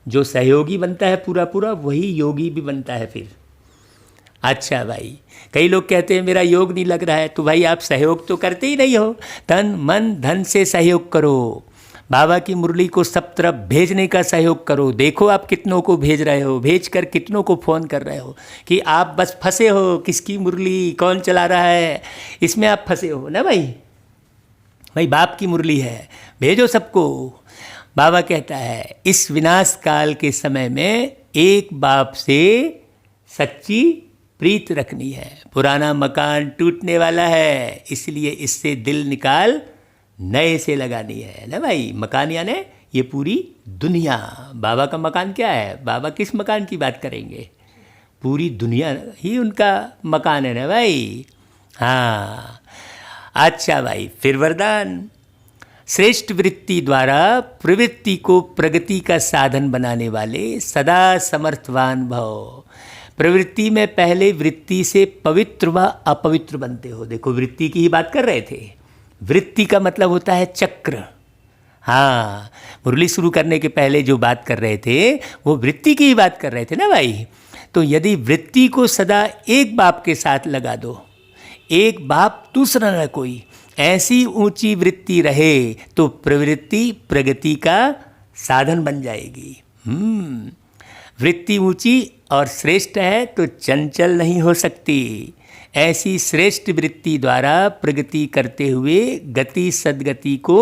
जो सहयोगी बनता है पूरा वही योगी भी बनता है फिर। अच्छा भाई, कई लोग कहते हैं मेरा योग नहीं लग रहा है, तो भाई आप सहयोग तो करते ही नहीं हो। तन मन धन से सहयोग करो। बाबा की मुरली को सब तरफ भेजने का सहयोग करो। देखो आप कितनों को भेज रहे हो, भेज कर कितनों को फ़ोन कर रहे हो कि आप बस फंसे हो, किसकी मुरली कौन चला रहा है, इसमें आप फंसे हो ना भाई? भाई बाप की मुरली है, भेजो सबको। बाबा कहता है इस विनाश काल के समय में एक बाप से सच्ची प्रीत रखनी है। पुराना मकान टूटने वाला है, इसलिए इससे दिल निकाल नए से लगानी है ना भाई? मकान यानी ये पूरी दुनिया। बाबा का मकान क्या है? बाबा किस मकान की बात करेंगे? पूरी दुनिया ही उनका मकान है ना भाई? हाँ, अच्छा भाई, फिर वरदान। श्रेष्ठ वृत्ति द्वारा प्रवृत्ति को प्रगति का साधन बनाने वाले सदा समर्थवान भव। प्रवृत्ति में पहले वृत्ति से पवित्र व अपवित्र बनते हो। देखो वृत्ति की ही बात कर रहे थे। वृत्ति का मतलब होता है चक्र। हाँ, मुरली शुरू करने के पहले जो बात कर रहे थे वो वृत्ति की ही बात कर रहे थे ना भाई। तो यदि वृत्ति को सदा एक बाप के साथ लगा दो, एक बाप दूसरा न कोई, ऐसी ऊंची वृत्ति रहे तो प्रवृत्ति प्रगति का साधन बन जाएगी। वृत्ति ऊंची और श्रेष्ठ है तो चंचल नहीं हो सकती। ऐसी श्रेष्ठ वृत्ति द्वारा प्रगति करते हुए गति सद्गति को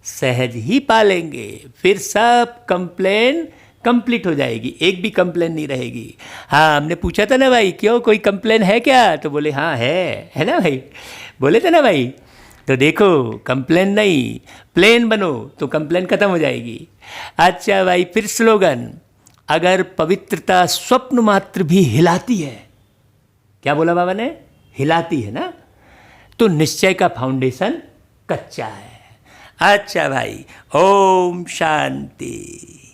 सहज ही पालेंगे। फिर सब कंप्लेन कंप्लीट हो जाएगी, एक भी कंप्लेन नहीं रहेगी। हाँ, हमने पूछा था ना भाई, क्यों कोई कंप्लेन है क्या? तो बोले हाँ है ना भाई, बोले थे ना भाई। तो देखो कंप्लेन नहीं, प्लेन बनो तो कंप्लेन खत्म हो जाएगी। अच्छा भाई, फिर स्लोगन, अगर पवित्रता स्वप्न मात्र भी हिलाती है, क्या बोला बाबा ने? हिलाती है ना, तो निश्चय का फाउंडेशन कच्चा है। अच्छा भाई, ओम शांति।